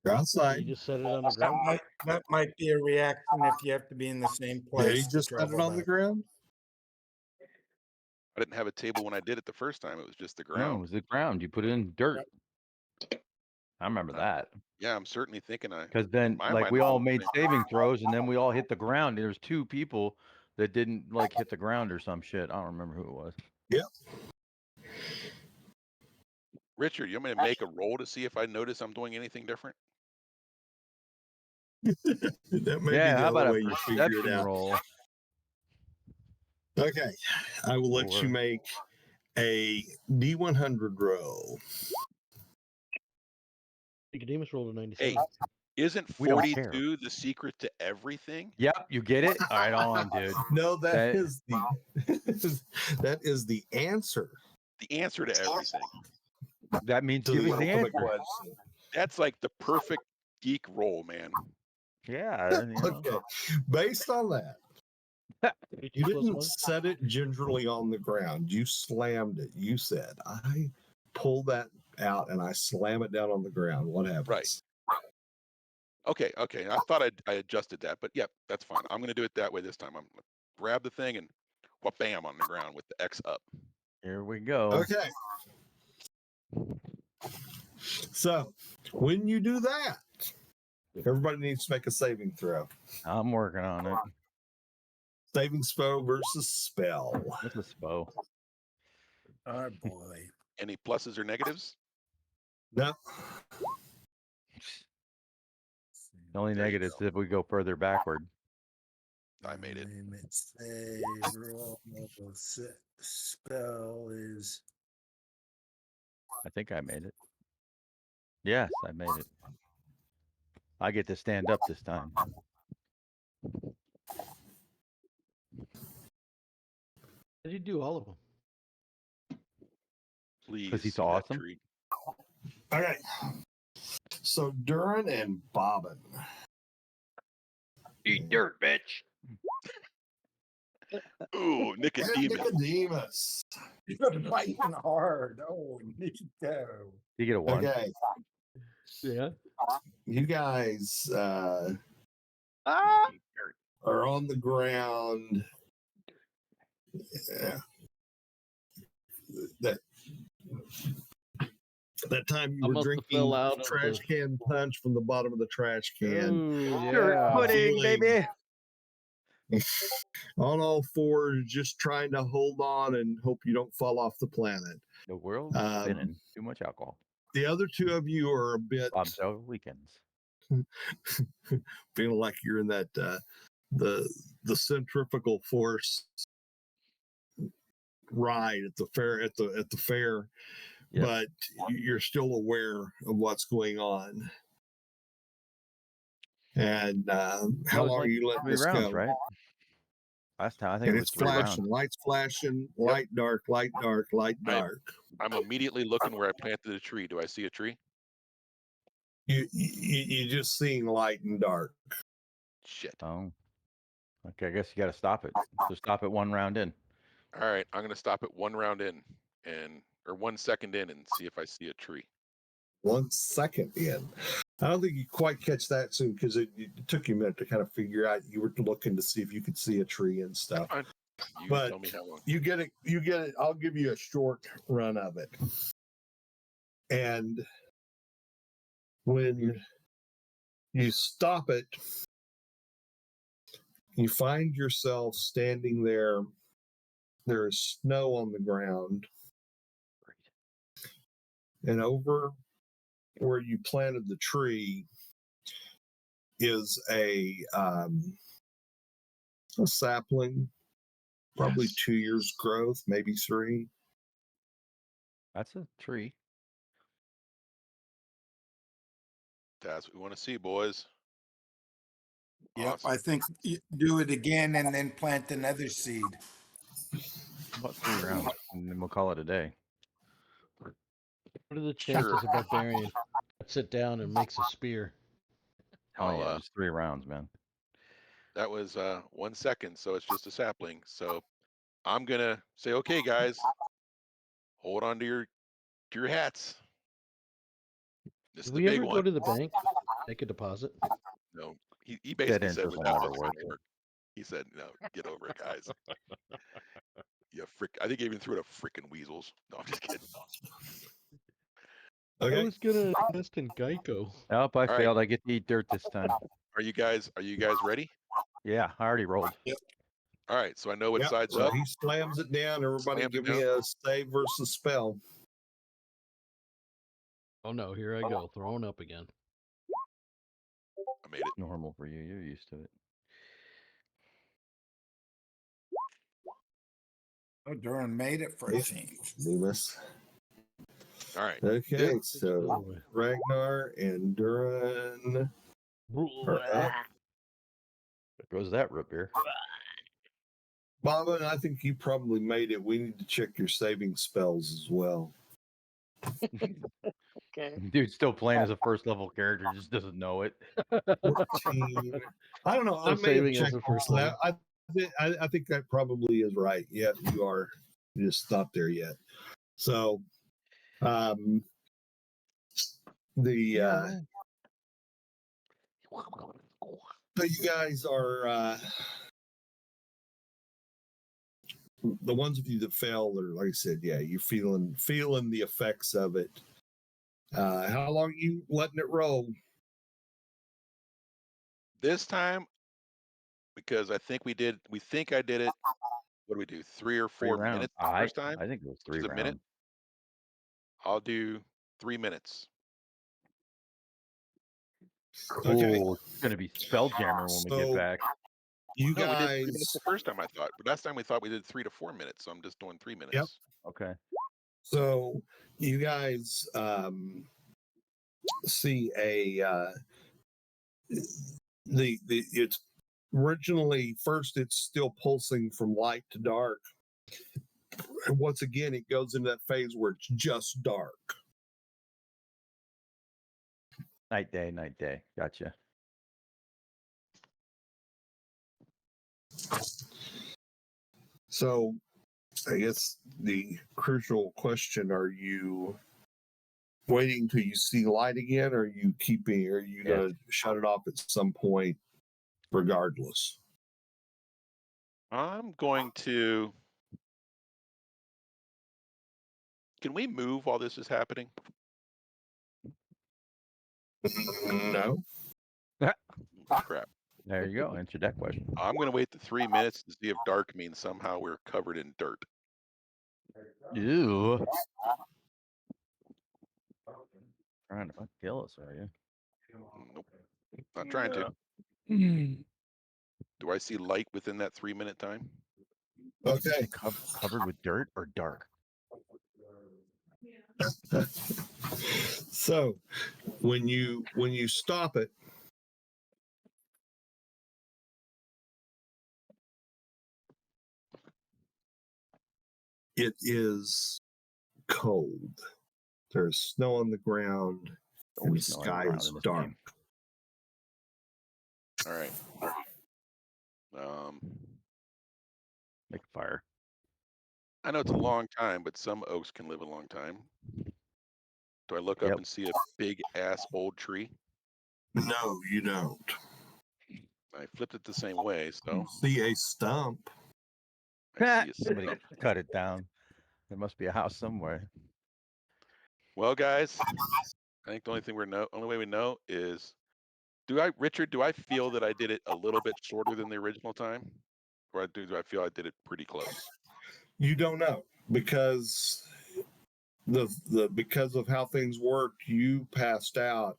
You're you outside. just set it on the ground? That might be a reaction if you have to be in the same Yeah, place. you to just set it travel on the back. ground. I didn't have a table when I did it the first time. It was just the No, it ground. was the ground. You put it in dirt. I remember that. Yeah, I'm certainly thinking Because then, my like, mind we was all on the made same saving throws, and then we all hit the ground. There's 2 people that didn't like hit the ground or some shit. I don't remember who it was. Richard, you want me to make a roll to see if I notice I'm doing anything different? That may Yeah, be the how about only a way you figure it perception out. roll? Okay, I will let you Or- make a D100 roll. Nicodemus rolled a 97. Hey, isn't We don't care. 42 the secret to everything? Yep, you get it. All right, hold on, dude. No, That- that is the that is the answer The answer to everything. That means to give the us the ultimate answer. question. That's like the perfect geek roll, man. Yeah. Okay, based on that, 32 you plus didn't 1? set it gingerly on the ground. You slammed it. You said, "I pull that out and I slam it down on the ground." What happens? Right. Okay. I thought I adjusted that, but yep, that's fine. I'm going to do it that way this time. I'm going to grab the thing and bam on the ground with the X up. Here we go. Okay. So when you do that, everybody needs to make a saving throw. I'm working on it. Saving throw versus spell. What's a SPO? Oh boy. Any pluses or negatives? No. The only There you negative is go. if we go further backward. I made it. Save roll spell is I think I made it. Yes, I made it. I get to stand up this time. Did you do all of them? Please. he's see that awesome. tree. Okay. So Durin and Bobbin. Eat dirt, bitch. Ooh, And Nicodemus. Nicodemus. you're fighting hard. Oh, Nico. You get a 1. Okay. Yeah. You guys are on the ground. Yeah. That That time you I were must have drinking fell out of trash the. can punch from the bottom of the trash can. Ooh, Dirt yeah. pudding, Feeling- baby. On all fours, just trying to hold on and hope you don't fall off the planet. The world's spinning. Too much alcohol. The other two of you are a bit Bombshell weekends. feeling like you're in that the centrifugal force ride at the fair at the fair, Yep. but you're still aware of what's going on. And That how was long like are you letting 3 this rounds, go? right? Last time I think And it was it's 3 rounds. flashing, lights flashing, light, dark, light, dark, light, dark. I'm immediately looking where I planted the tree. Do I see a tree? You just seeing light and dark. Shit. Oh. Okay, I guess you got to stop it. So stop it 1 round in. All right, I'm gonna stop it 1 round in or 1 second in and see if I see a tree. 1 second in. I don't think you quite catch that soon because it took you a minute to kind of figure out you were looking to see if you could see a tree and stuff. Fine. You But tell me how long. you get it. You get it. I'll give you a short run of it. And when you stop it, you find yourself standing there. There is snow on the ground. And over where you planted the tree is a sapling, probably Yes. 2 years growth, maybe 3. That's a tree. That's what we want to see, boys. Yep, Awesome. I think do it again and then plant another seed. About 3 rounds, and then we'll call it a day. What are the chances a barbarian cuts it down and makes a spear? Oh I'll, yeah, just 3 rounds, man. That was 1 second, so it's just a sapling. So I'm gonna say, okay, guys, hold on to your hats. This is Did the we big ever go one. to the bank, make a deposit? No, he basically said interest will none of never this is work. gonna work. He said, no, get over it, guys. Yeah, I think he even threw it at freaking weasels. No, I'm just kidding. I Okay. was gonna invest in Geico. Nope, I right. failed. I get to eat dirt this time. Are you guys ready? Yeah, I already rolled. All right, so I know what Yep, side's so up. he slams it down. Everybody Slams it give me a save versus spell. Oh no, here I go, throwing up again. I made it. Normal for you. You're used to it. Oh, Duran made it for a change. Demas. All right. Okay, Yep. so Ragnar and Duran are up. There goes that root beer. Baba, I think you probably made it. We need to check your saving spells as well. Dude's still playing as a first level character, just doesn't know it. 14. I don't know. So I may have saving as checked a first that. I think that probably is right. Yeah, you are. You're just not there yet. So, so you guys are the ones of you that failed are, like I said, yeah, you're feeling the effects of it. How long are you letting it roll? This time, because I think I did it. What do we do? 3 or 3 4 rounds. minutes the first time? I think it was 3 Just a minute? rounds. I'll do 3 minutes. Okay. Cool. It's gonna be Spelljammer when we So- get back. You No, we did 3 guys, minutes the first time, I thought. But last time we thought we did 3 to 4 minutes, so I'm just doing 3 minutes. Okay. so you guys see a it's originally first it's still pulsing from light to dark. And once again, it goes into that phase where it's just dark. Night day. Gotcha. So I guess the crucial question, are you waiting till you see light again, or are you gonna shut it off at some point regardless? I'm going to. Can we move while this is happening? No. Crap. There you go. Answer that question. I'm gonna wait the 3 minutes to see if dark means somehow we're covered in dirt. Ew. Trying to kill us, are you? Nope. Not trying to. Do I see light within that 3-minute time? Okay. Covered with dirt or dark? So when you stop it, it is cold. There's snow on the ground, and the Always snow on the sky ground is in this dark. game. All right. Make a fire. I know it's a long time, but some oaks can live a long time. Do I look up Yep. and see a big ass old tree? No, you don't. I flipped it the same way, so You see a stump. I see a Somebody stump. cut it down. There must be a house somewhere. Well, guys, I think the only way we know is, Richard, do I feel that I did it a little bit shorter than the original time? Or do I feel I did it pretty close? You don't know because because of how things worked, you passed out,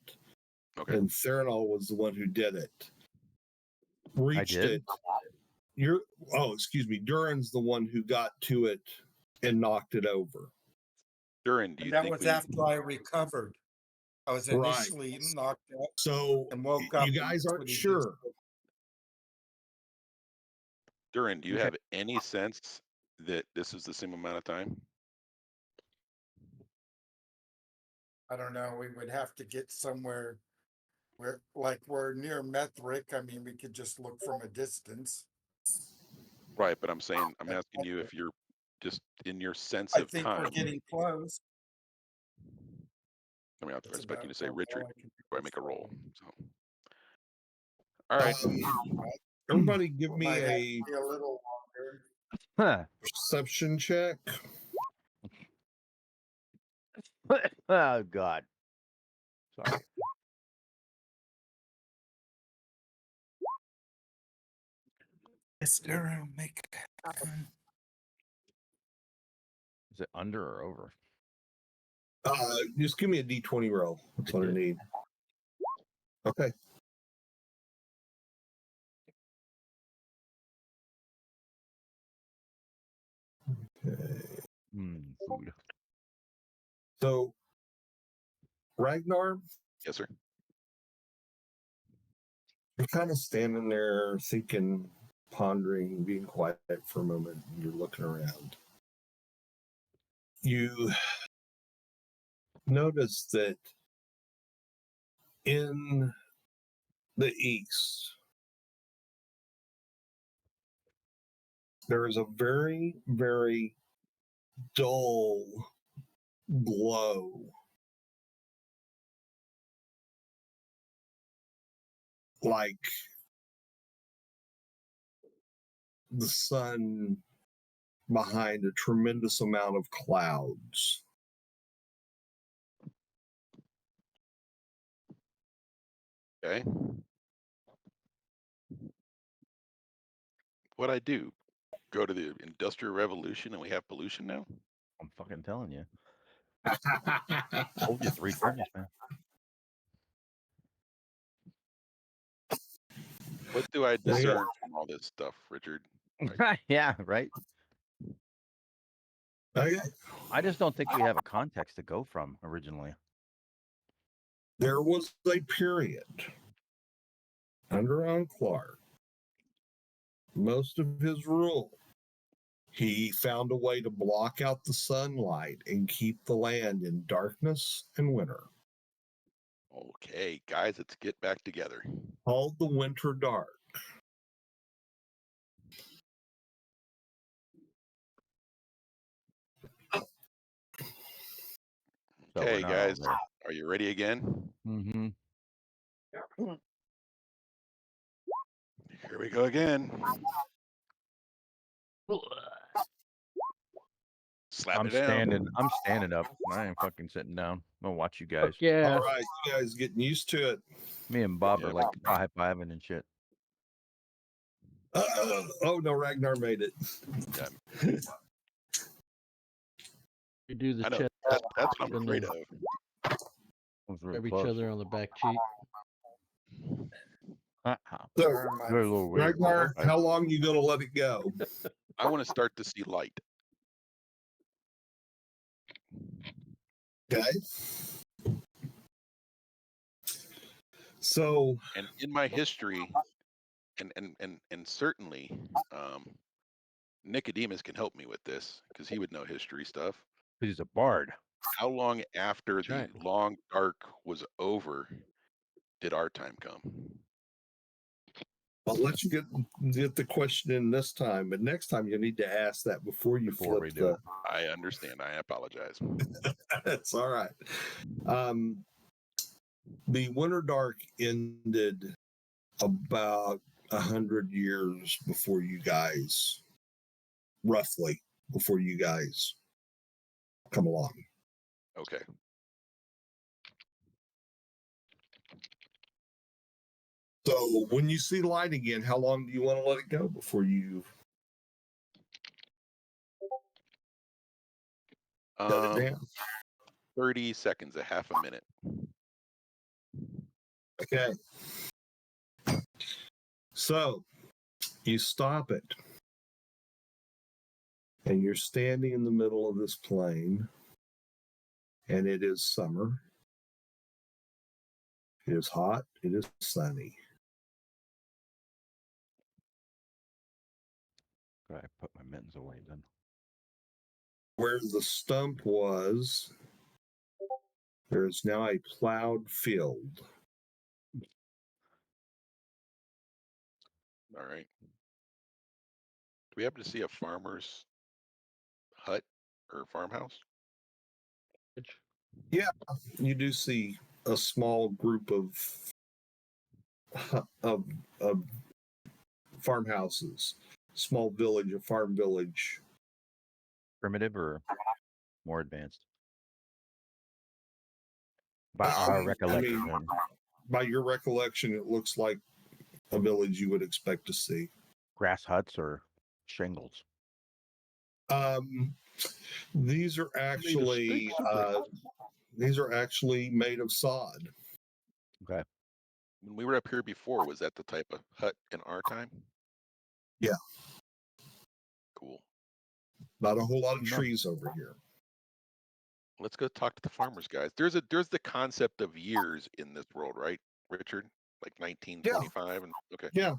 Okay. and Theranol was the one who did it. Reached did? it. Excuse me. Durin's the one who got to it and knocked it over. Durin, do you That think was we after I recovered. I was Right. initially knocked out So and woke up. you and guys that's aren't what he did. sure. Durin, do you Okay. have any sense that this is the same amount of time? I don't know. We would have to get somewhere where, like, we're near Methrick. I mean, we could just look from a distance. Right, but I'm asking you if you're just in your sense I of think we're time. getting close. I mean, I'm That's expecting you to say, about all Richard, I can do do I is make a roll? follow. So, all right. Everybody give me Might have to a be a little longer. Huh. perception check. Oh God. Sorry. Mr. Make Is it under or over? Just give me a D20 roll. That's what I need. Okay. Okay. Food. So, Ragnar, Yes, sir. you're kind of standing there thinking, pondering, being quiet for a moment. And you're looking around. You notice that in the east, there is a very, very dull glow. Like the sun behind a tremendous amount of clouds. Okay. What'd I do? Go to the Industrial Revolution and we have pollution now? I'm fucking telling you. Told you 3 times, man. What do I discern from all this stuff, Richard? Yeah, right. Okay. I just don't think we have a context to go from originally. There was a period under Clark, most of his rule, he found a way to block out the sunlight and keep the land in darkness and winter. Okay, guys, let's get back together. Called the winter dark. So Okay, guys, are you ready again? Mm-hmm. Here we go again. Slap it down. I'm standing up. I ain't fucking sitting down. I'm gonna watch you guys. Yeah. All right, you guys getting used to it. Me and Bob Yeah. are like high-fiving and shit. Oh no, Ragnar made it. You do the I know. chest, That's what I'm and afraid then of. That was really rub each close. other on the back cheek. So, Very little weird. Ragnar, how long you gonna let it go? I want to start to see light. Okay. So And in my history, and certainly, Nicodemus can help me with this because he would know history stuff. He's a bard. How long after That's the right. long dark was over did our time come? I'll let you get the question in this time, but next time you need to ask that before you Before flip we do the. it. I understand. I apologize. That's all right. The Winter Dark ended about 100 years before you guys, roughly before you guys come along. Okay. So when you see light again, how long do you want to let it go before you shut it down? 30 seconds, a half a minute. Okay. So you stop it, and you're standing in the middle of this plain, and it is summer. It is hot. It is sunny. I put my mittens away then. Where the stump was, there is now a plowed field. All right. Do we happen to see a farmer's hut or farmhouse? You do see a small group of farmhouses, small village, a farm village. Primitive or more advanced? By I our mean, recollection. By your recollection, it looks like a village you would expect to see. Grass huts or shingles? These are actually made of sod. Okay. When we were up here before, was that the type of hut in our time? Yeah. Cool. Not a whole lot of No. trees over here. Let's go talk to the farmers, guys. There's the concept of years in this world, right, Richard? Like 1925 and okay. Yeah.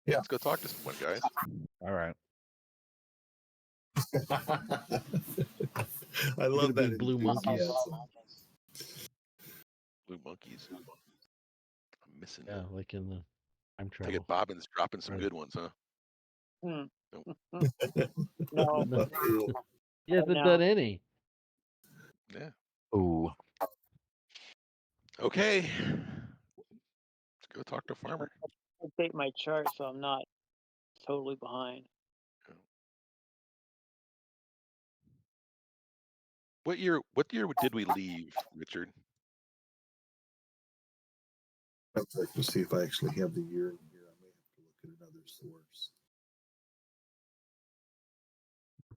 Yeah. Let's go talk to someone, guys. All right. I love gonna be that blue monkeys. enthusiasm. Blue monkeys. I'm missing. Yeah, like in the time Take it, travel. Bobbin's dropping some Right. good ones, huh? No, No. He hasn't No. done any. Yeah. Ooh. Okay. Let's go talk to a farmer. update my chart so I'm not totally behind. What year did we leave, Richard? I'll check to see if I actually have the year in here. I may have to look at another source.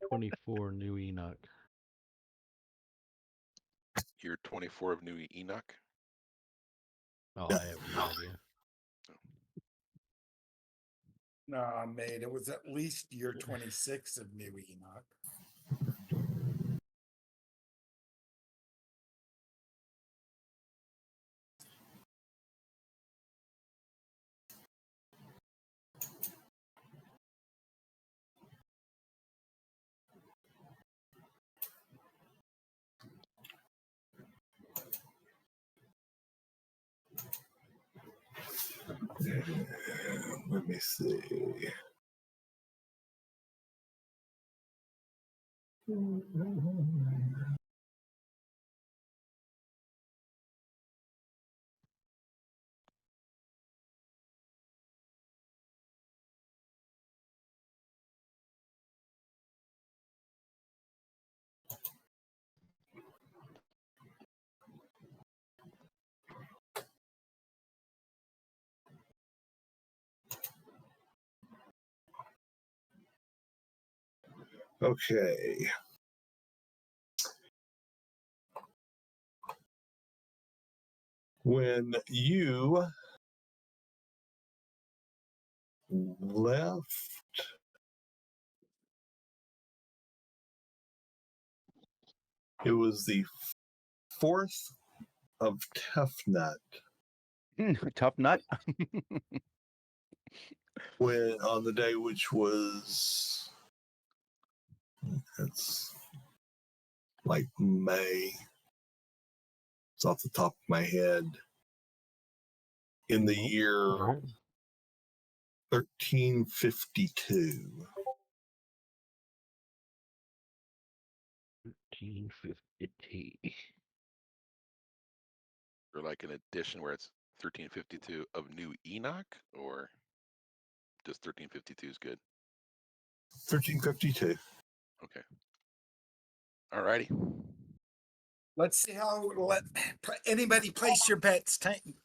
24 New Enoch. Year 24 of New Enoch? Oh, Yeah. I have no idea. Nah, mate, it was at least year 26 of New Enoch. Let me see. Okay. When you left it was the 4th of Tough Nut Tough nut. when on the day which was it's like May. It's off the top of my head. In the year All right. 1352. 1350. Or like an edition where it's 1352 of New Enoch, or just 1352 is good. 1352. Okay. All righty. Let's see how, anybody place your bets.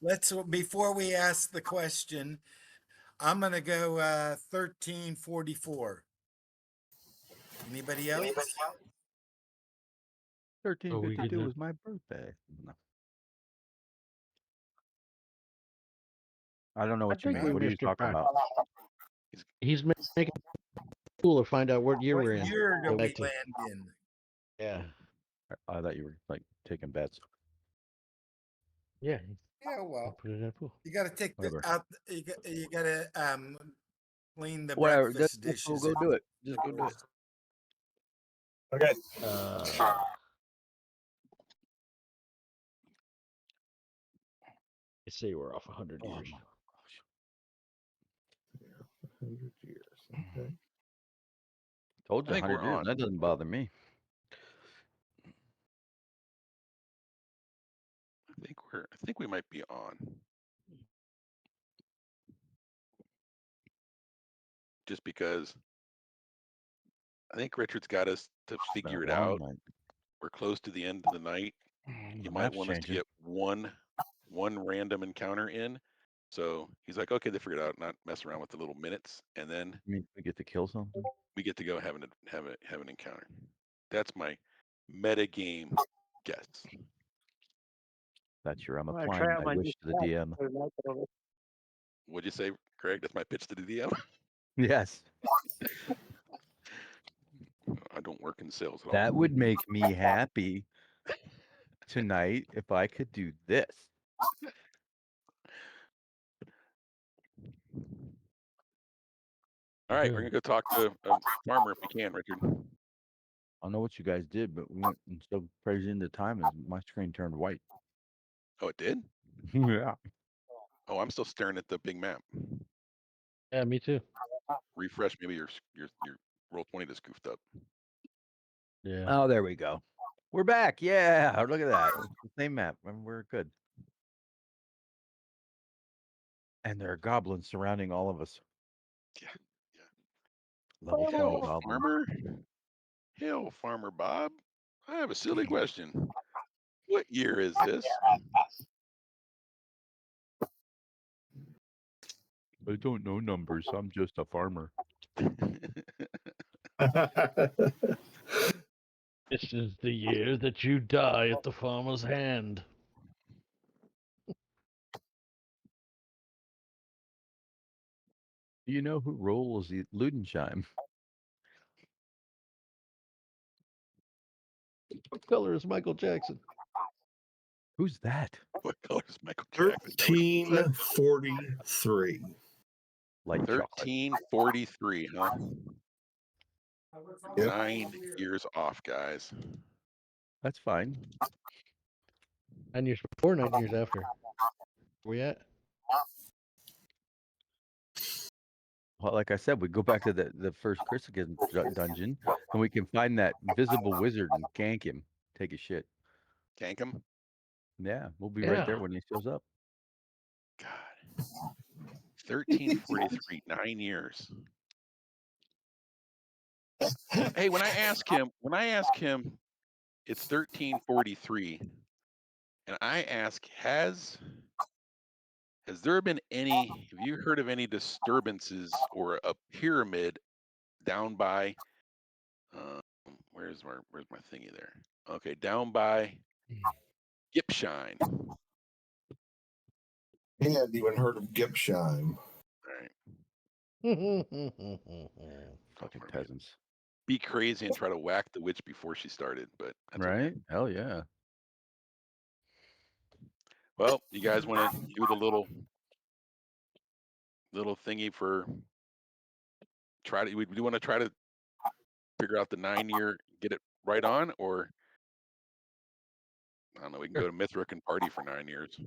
Let's, before we ask the question, I'm gonna go 1344. Anybody else? 1352 that. was my birthday. No. I don't know I what you think mean. we What are you missed it talking back. about? He's making it cool to find out what year What we're in. year do Go we back to- land in? Yeah. I thought you were like taking bets. Yeah. Yeah, I'll well, put it in a pool. you gotta take the Whatever. out, you gotta clean the Whatever. breakfast Just dishes. go do it. Just go do it. Okay. I say we're off 100 Oh years. my 100 years. Okay. Told I you think 100 we're years. on. That doesn't bother me. I think we might be on. Just because I think Richard's got us to figure it That long out. night. We're close to the end of the night. The You might map's want us to changing. get one random encounter in. So he's like, okay, they figured it out, not mess around with the little minutes, and then I mean, we get to kill something. we get to go have an encounter. That's my meta game guess. That's your I'm I'm gonna applying try out my my wish to the new DM. tech. What'd you say, Craig? That's my pitch to the DM. Yes. I don't work in sales at all. That would make me happy tonight if I could do this. All right, we're gonna go talk to a farmer if we can, Richard. I don't know what you guys did, but we went and so crazy into time as my screen turned white. Oh, it did? Yeah. Oh, I'm still staring at the big map. Yeah, me too. Refresh, maybe your roll 20 just goofed up. Yeah. Oh, there we go. We're back. Yeah. Look at that. It's the same map. And we're good. And there are goblins surrounding all of us. Yeah. Level 20 Hell, goblins. farmer. Hell, Farmer Bob. I have a silly question. What year is this? I don't know numbers. I'm just a farmer. This is the year that you die at the farmer's hand. Do you know who rolls the Ludenscheim? What color is Michael Jackson? Who's that? What color is Michael Jackson? Is that what you said? 1343. Light chocolate. 1343, huh? Yep. 9 years off, guys. That's fine. 9 years before, 9 years after. Where we at? Well, like I said, we go back to the first Chrysican dungeon, and we can find that invisible wizard and gank him. Take his shit. Gank him? Yeah, we'll be right there Yeah. when he shows up. God. 1343, 9 years. Hey, when I ask him, it's 1343, and I ask, has there been have you heard of any disturbances or a pyramid down by Where's my thingy there? Okay, down by Gipshine. All He hadn't even heard of Gipsheim. right. Fucking Or peasants. be crazy and try to whack the witch before she started, but that's okay. Right? Hell yeah. Well, you guys want to do the little thingy for try to? We do want to try to figure out the 9-year, get it right on, or I don't know. We can go to Mithric and party for 9 years.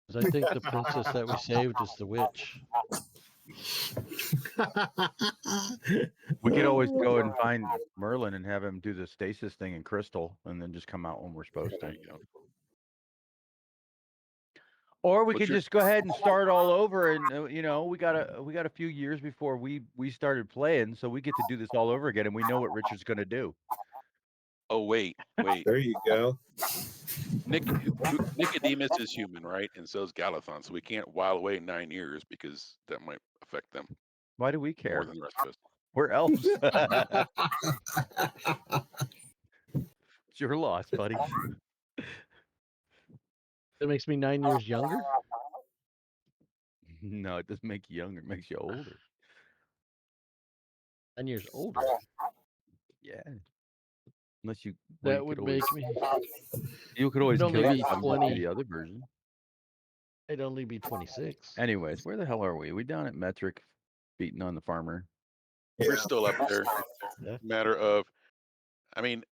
'Cause I think the princess that we saved is the witch. We could always go and find Merlin and have him do the stasis thing in Crystal and then just come out when we're supposed There to. you go. Or we What's could your- just go ahead and start all over and we got a few years before we started playing, so we get to do this all over again and we know what Richard's going to do. Oh wait. There you go. Nicodemus is human, right? And so is Galathon. So we can't while away 9 years because that might affect them Why do we more care? than the rest of us. We're elves. It's your loss, buddy. That makes me 9 years younger. No, it doesn't make you younger, it makes you older. 9 years older. Yeah. Unless you That you would could always, make me. you could always I'd kill only be yourself and 20. do the other version. I'd only be 26. Anyways, where the hell are we? We down at Metric beating on the farmer. We're still up there. Yeah. Matter of, I mean,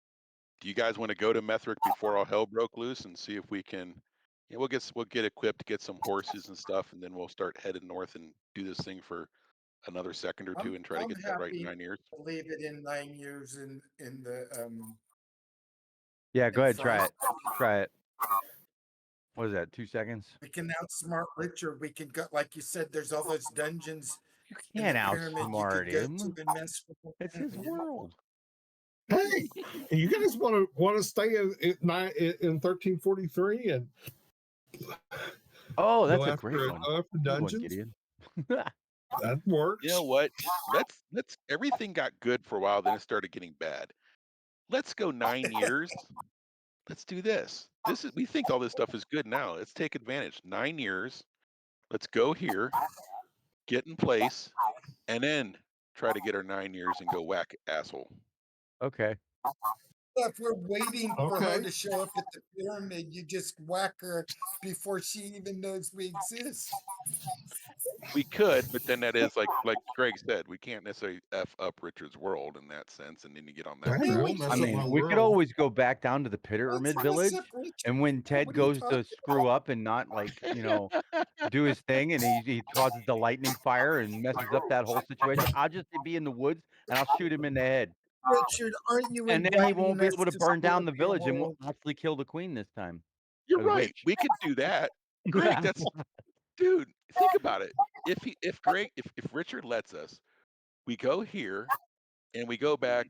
do you guys want to go to Methric before all hell broke loose and see if we can? Yeah, we'll get equipped, get some horses and stuff, and then we'll start headed north and do this thing for another second or two and try to I'm get that right in happy 9 years. to leave it in 9 years in the Yeah, go in ahead, try front. it. Try it. What is that, 2 seconds? We can outsmart Richard. We can go, like you said, there's all those dungeons You in can't the pyramid you outsmart could go him. to and mess with him. It's his world. Hey, you guys want to stay in 1343 and Oh, that's go a great after, one. go after Good one, dungeons? Gideon. That works. You know what? Let's everything got good for a while, then it started getting bad. Let's go 9 years. Let's do this. We think all this stuff is good now. Let's take advantage. 9 years. Let's go here, get in place, and then try to get our 9 years and go whack asshole. Okay. If we're waiting for her Okay. to show up at the pyramid, you just whack her before she even knows we exist. We could, but then that is like Greg said, we can't necessarily F up Richard's world in that sense, and then you get on that. Hey, crap. won't mess I up mean, my we could world. always go back down to the Pyramid Let's Village, mess up Richard. and when Ted What are you goes to talking screw up and not do his thing, and he causes the lightning fire and messes up that whole situation, I'll just be in the woods and I'll shoot him in the head, Richard, aren't you and then he won't be inviting able to us burn down screw the up your village and world? won't actually kill the queen this time. You're The right. witch. We could do that. Greg, that's dude, think about it. If Richard lets us, we go here and we go back,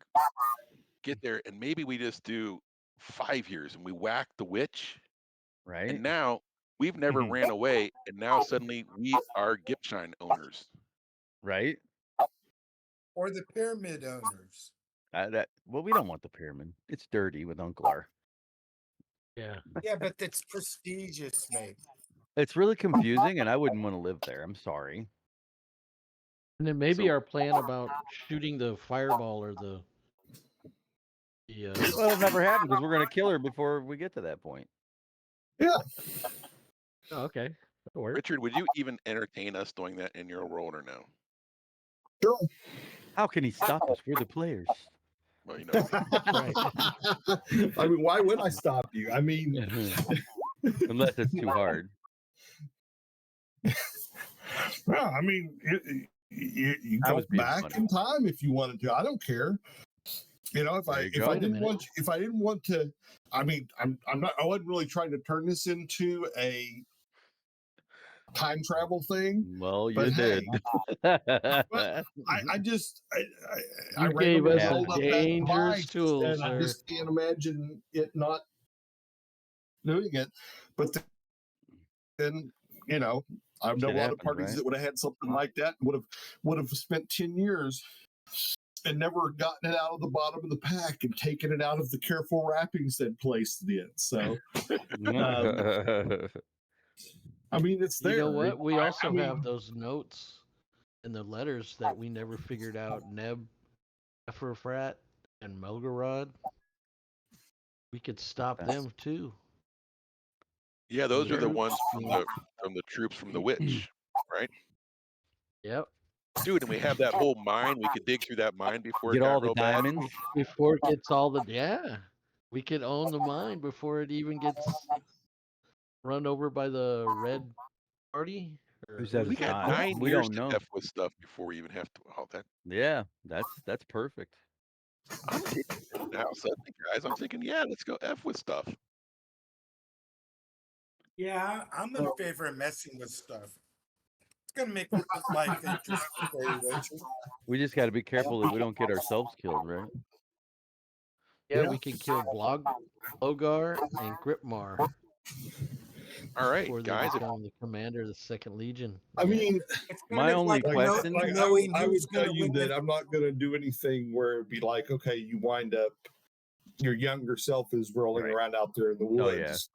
get there, and maybe we just do 5 years and we whack the witch. Right? And now we've never ran away, and now suddenly we are Gipshine owners. Right? Or the pyramid owners? Well, we don't want the pyramid. It's dirty with Uncle R. Yeah. Yeah, but that's prestigious, maybe. It's really confusing, and I wouldn't want to live there. I'm sorry. And then maybe So- our plan about shooting the fireball or the Well, it'll never happen because we're gonna kill her before we get to that point. oh, okay. That'll work. Richard, would you even entertain us doing that in your world or no? Sure. How can he stop us? We're the players. Well, you know, Right. I mean, why would I stop you? I mean, Unless it's too hard. well, I mean, you I go was being back funny. in time if you wanted to. I don't care. You know, if There I you if go. I Wait a didn't minute. want if I didn't want to, I mean, I'm not. I wasn't really trying to turn this into a time travel thing. Well, you But did. I just I You gave randomly us rolled a up that dangerous device, tool, and I sir. just can't imagine it not doing it. But then you know, I've known Shit a lot of happens, parties right? that would have had something like that and would have spent 10 years and never gotten it out of the bottom of the pack and taken it out of the careful wrappings they'd placed it in. So, I mean, it's there. You know what? We I also mean, have those notes and the letters that we never figured out. Neb, Ephraфrat, and Melgorod. We could stop them too. Yeah, those are the They're- ones from the troops from the witch, right? Yep. Dude, and we have that whole mine. We could dig through that mine before it Get got all the real bad. diamonds. Before it gets all the we could own the mine before it even gets run over by the red party. Who or- says We it's got not? 9 We years don't to know. F with stuff before we even have to. Oh, that Yeah, that's perfect. I'm taking it now suddenly, guys. I'm thinking, yeah, let's go F with stuff. Yeah, I'm in favor of messing with stuff. It's gonna make life interesting for you, Richard. We just got to be careful that we don't get ourselves killed, right? Yeah, Yeah. we can kill Blogar and Gripmar All right, before they guys. If, become the commander of the Second Legion. I mean, It's My kind of only like question- knowing I would who's tell gonna you win that the- I'm not going to do anything where it'd be like, okay, you wind up, your younger self is rolling Right. around out there in the woods.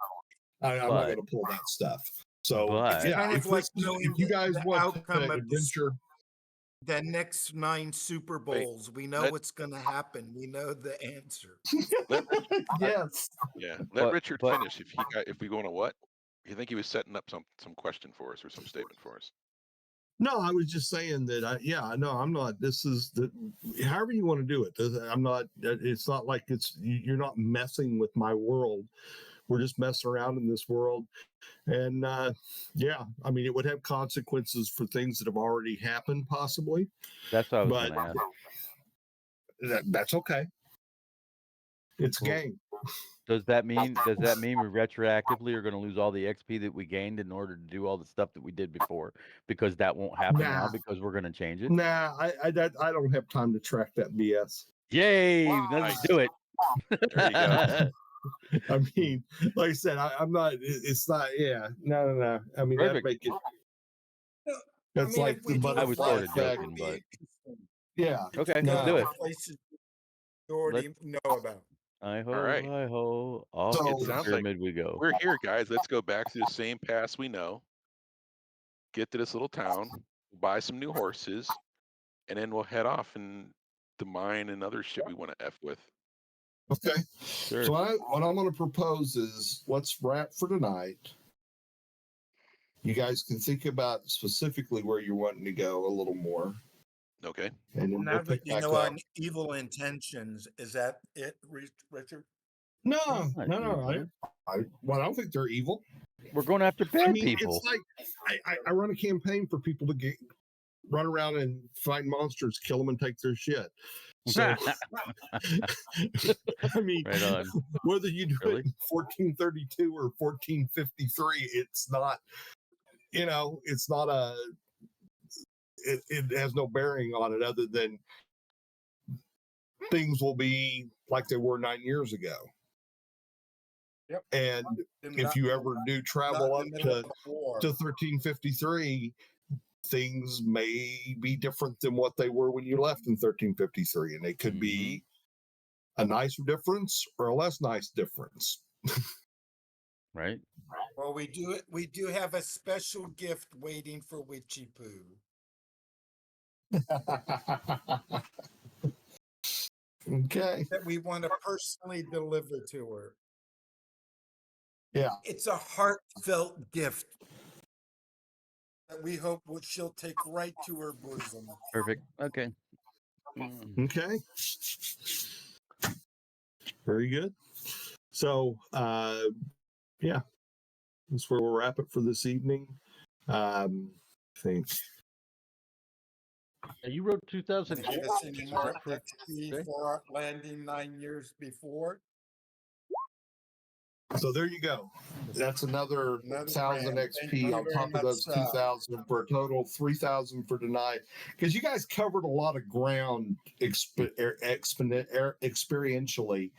Oh, yeah. I'm not But- going to pull that stuff. So, But- yeah, Kind of if, like this- knowing if you the- guys the want outcome an of this- adventure, the next 9 Super Bowls. We know let- what's gonna happen. We know the answer. yes. yeah, let But- Richard but- finish. If we go on a what? You think he was setting up some question for us or some statement for us? No, I was just saying that. I'm not. This is the however you want to do it. I'm not. It's not like you're not messing with my world. We're just messing around in this world, and yeah, I mean, it would have consequences for things that have already happened, possibly. That's what I was But going to ask. that's okay. It's Well, game. Does that mean we retroactively are going to lose all the XP that we gained in order to do all the stuff that we did before? Because that won't happen now Nah. because we're going to change it. Nah, I don't have time to track that BS. Yay! Let's Nice. do it. There you go. I mean, like I said, I'm not. It's not. Yeah, no. I mean, that Perfect. make it. I That's mean, like if we the do I was butterfly sorta flashback, effect. joking, it'd be but- interesting. Yeah. Okay, No. let's do it. Places you already know about. Hi ho, right. hi ho. Off So- the It sounds like pyramid we go. We're here, guys. Let's go back to the same paths we know. Get to this little town, buy some new horses, and then we'll head off and the mine and other shit we want to F with. Okay. Sure. So what I'm going to propose is let's wrap for tonight. You guys can think about specifically where you're wanting to go a little more, Okay. and then Now we'll that pick you back know up. on evil intentions, is that it, Richard? No, Not no. evil. I don't think they're evil. We're going after bad I mean, people. it's like I run a campaign for people to run around and find monsters, kill them, and take their shit. So, I mean, Right on. whether you do Really? it in 1432 or 1453, it's not. It's not a. It has no bearing on it other than things will be like they were 9 years ago. Yep. And if you ever do travel up to 1353, things may be different than what they were when you left in 1353, and they could be a nicer difference or a less nice difference. Right? Well, we do have a special gift waiting for Witchy Poo. Okay. That we want to personally deliver to her. Yeah. It's a heartfelt gift that we hope she'll take right to her bosom. Perfect. Okay. Okay. Very good. So, yeah, that's where we'll wrap it for this evening. I think. You wrote 2000. Give us any more XP for our landing 9 years before. So there you go. That's another Another 1,000 grand. Thank XP you on very top of those much, 2,000 for a total of 3,000 for tonight. Because you guys covered a lot of ground experientially.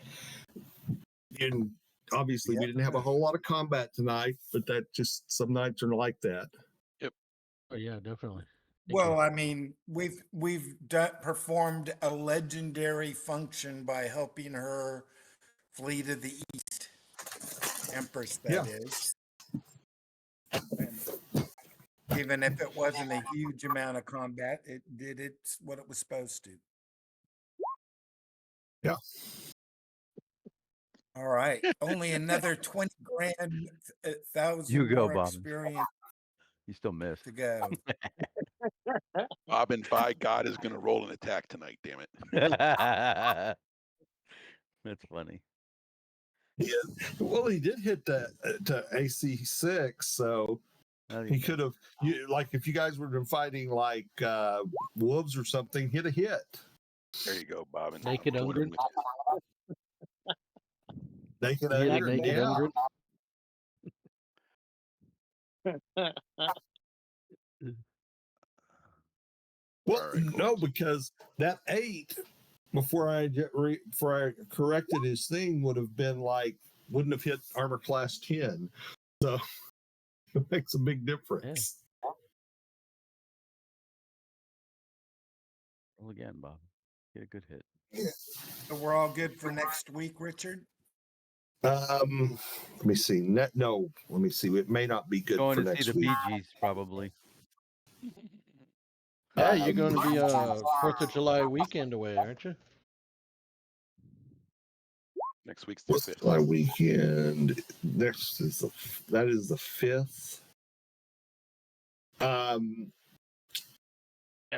And obviously, we didn't have a whole lot of combat tonight, but that just some nights are like that. Oh yeah, definitely. Well, I mean, we've performed a legendary function by helping her flee to the east, Empress, Yeah. that is. And even if it wasn't a huge amount of combat, it did its what it was supposed to. Yeah. All right, only another 20 grand, thousand You go, more Bob. experience You still missed. to go. Bobbin, by God, is going to roll an attack tonight. Damn it. That's funny. Yeah. Well, he did hit to AC6, so How do he you could have, like, if you guys would have been fighting like wolves or something, hit a hit. There you go, Bobbin. Naked I'm joining Ungrid. with Naked You hit a Ungry, naked yeah. Ungrid. Well, All right, cool. no, because that 8 before I corrected his thing would have been like wouldn't have hit armor class 10. So it makes a big difference. Roll again, Bob. Get a good hit. So we're all good for next week, Richard? Let me see. Let me see. It may not be good Going for to see next the week. Bee Gees, probably. Yeah, you're going to be 4th Um, of July weekend away, aren't you? Next week's the What's 5th. my weekend? Next is that is the 5th. Yeah,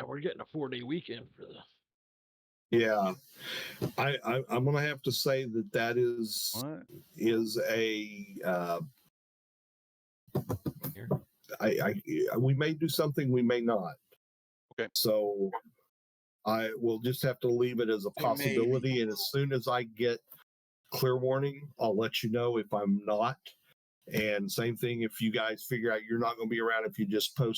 we're getting a 4-day weekend for the. Yeah, I'm gonna have to say that is What? a we may do something, we may not. Okay. So I will just have to leave it as a A possibility, maybe. and as soon as I get clear warning, I'll let you know if I'm not. And same thing if you guys figure out you're not going to be around, if you just throw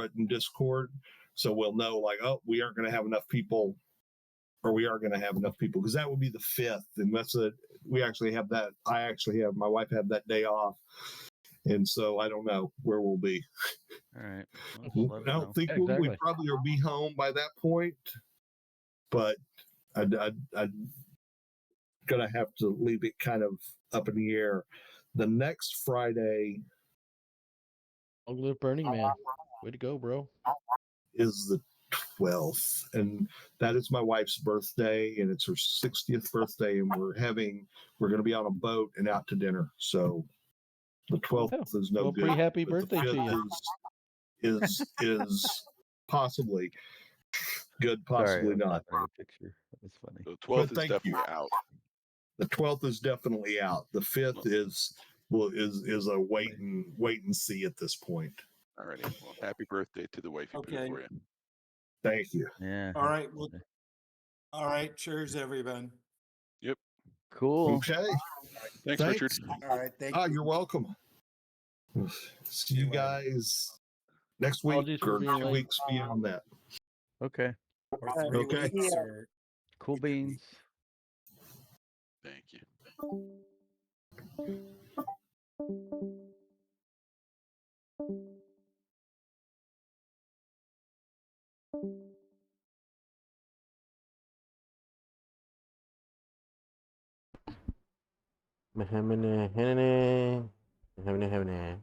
it in Discord, so we'll know like, oh, we aren't going to have enough people, or we are going to have enough people, because that would be the 5th, and we actually have that. I actually have my wife have that day off, and so I don't know where we'll be. All right. I Well, let us don't know. think Yeah, we exactly. probably will be home by that point, but I'm gonna have to leave it kind of up in the air. The next Friday Long live Burning Man. Way to go, bro. is the 12th, and that is my wife's birthday, and it's her 60th birthday, and we're going to be on a boat and out to dinner. So the 12th is no Well, good. pre-happy but the birthday to 5th you. is possibly good, Sorry, possibly I was not. laughing at a picture. That was funny. So 12th is thank you. definitely out. The 12th is definitely out. The 5th is a wait and see at this point. All righty. Well, happy birthday to the wifey poo Okay. for you. Thank you. Yeah. All right. Well, all right. Cheers, everyone. Cool. Okay. Thanks, Richard. All right. Thank you. You're welcome. See you You're welcome. guys next week Apologies for or being 2 late. weeks beyond that. Okay. Or 3 Okay. weeks or Cool beans. Thank you. Hamina, hamina, hamina, hamina,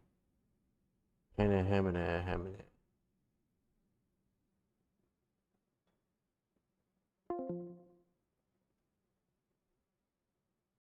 hamina, hamina, hamina.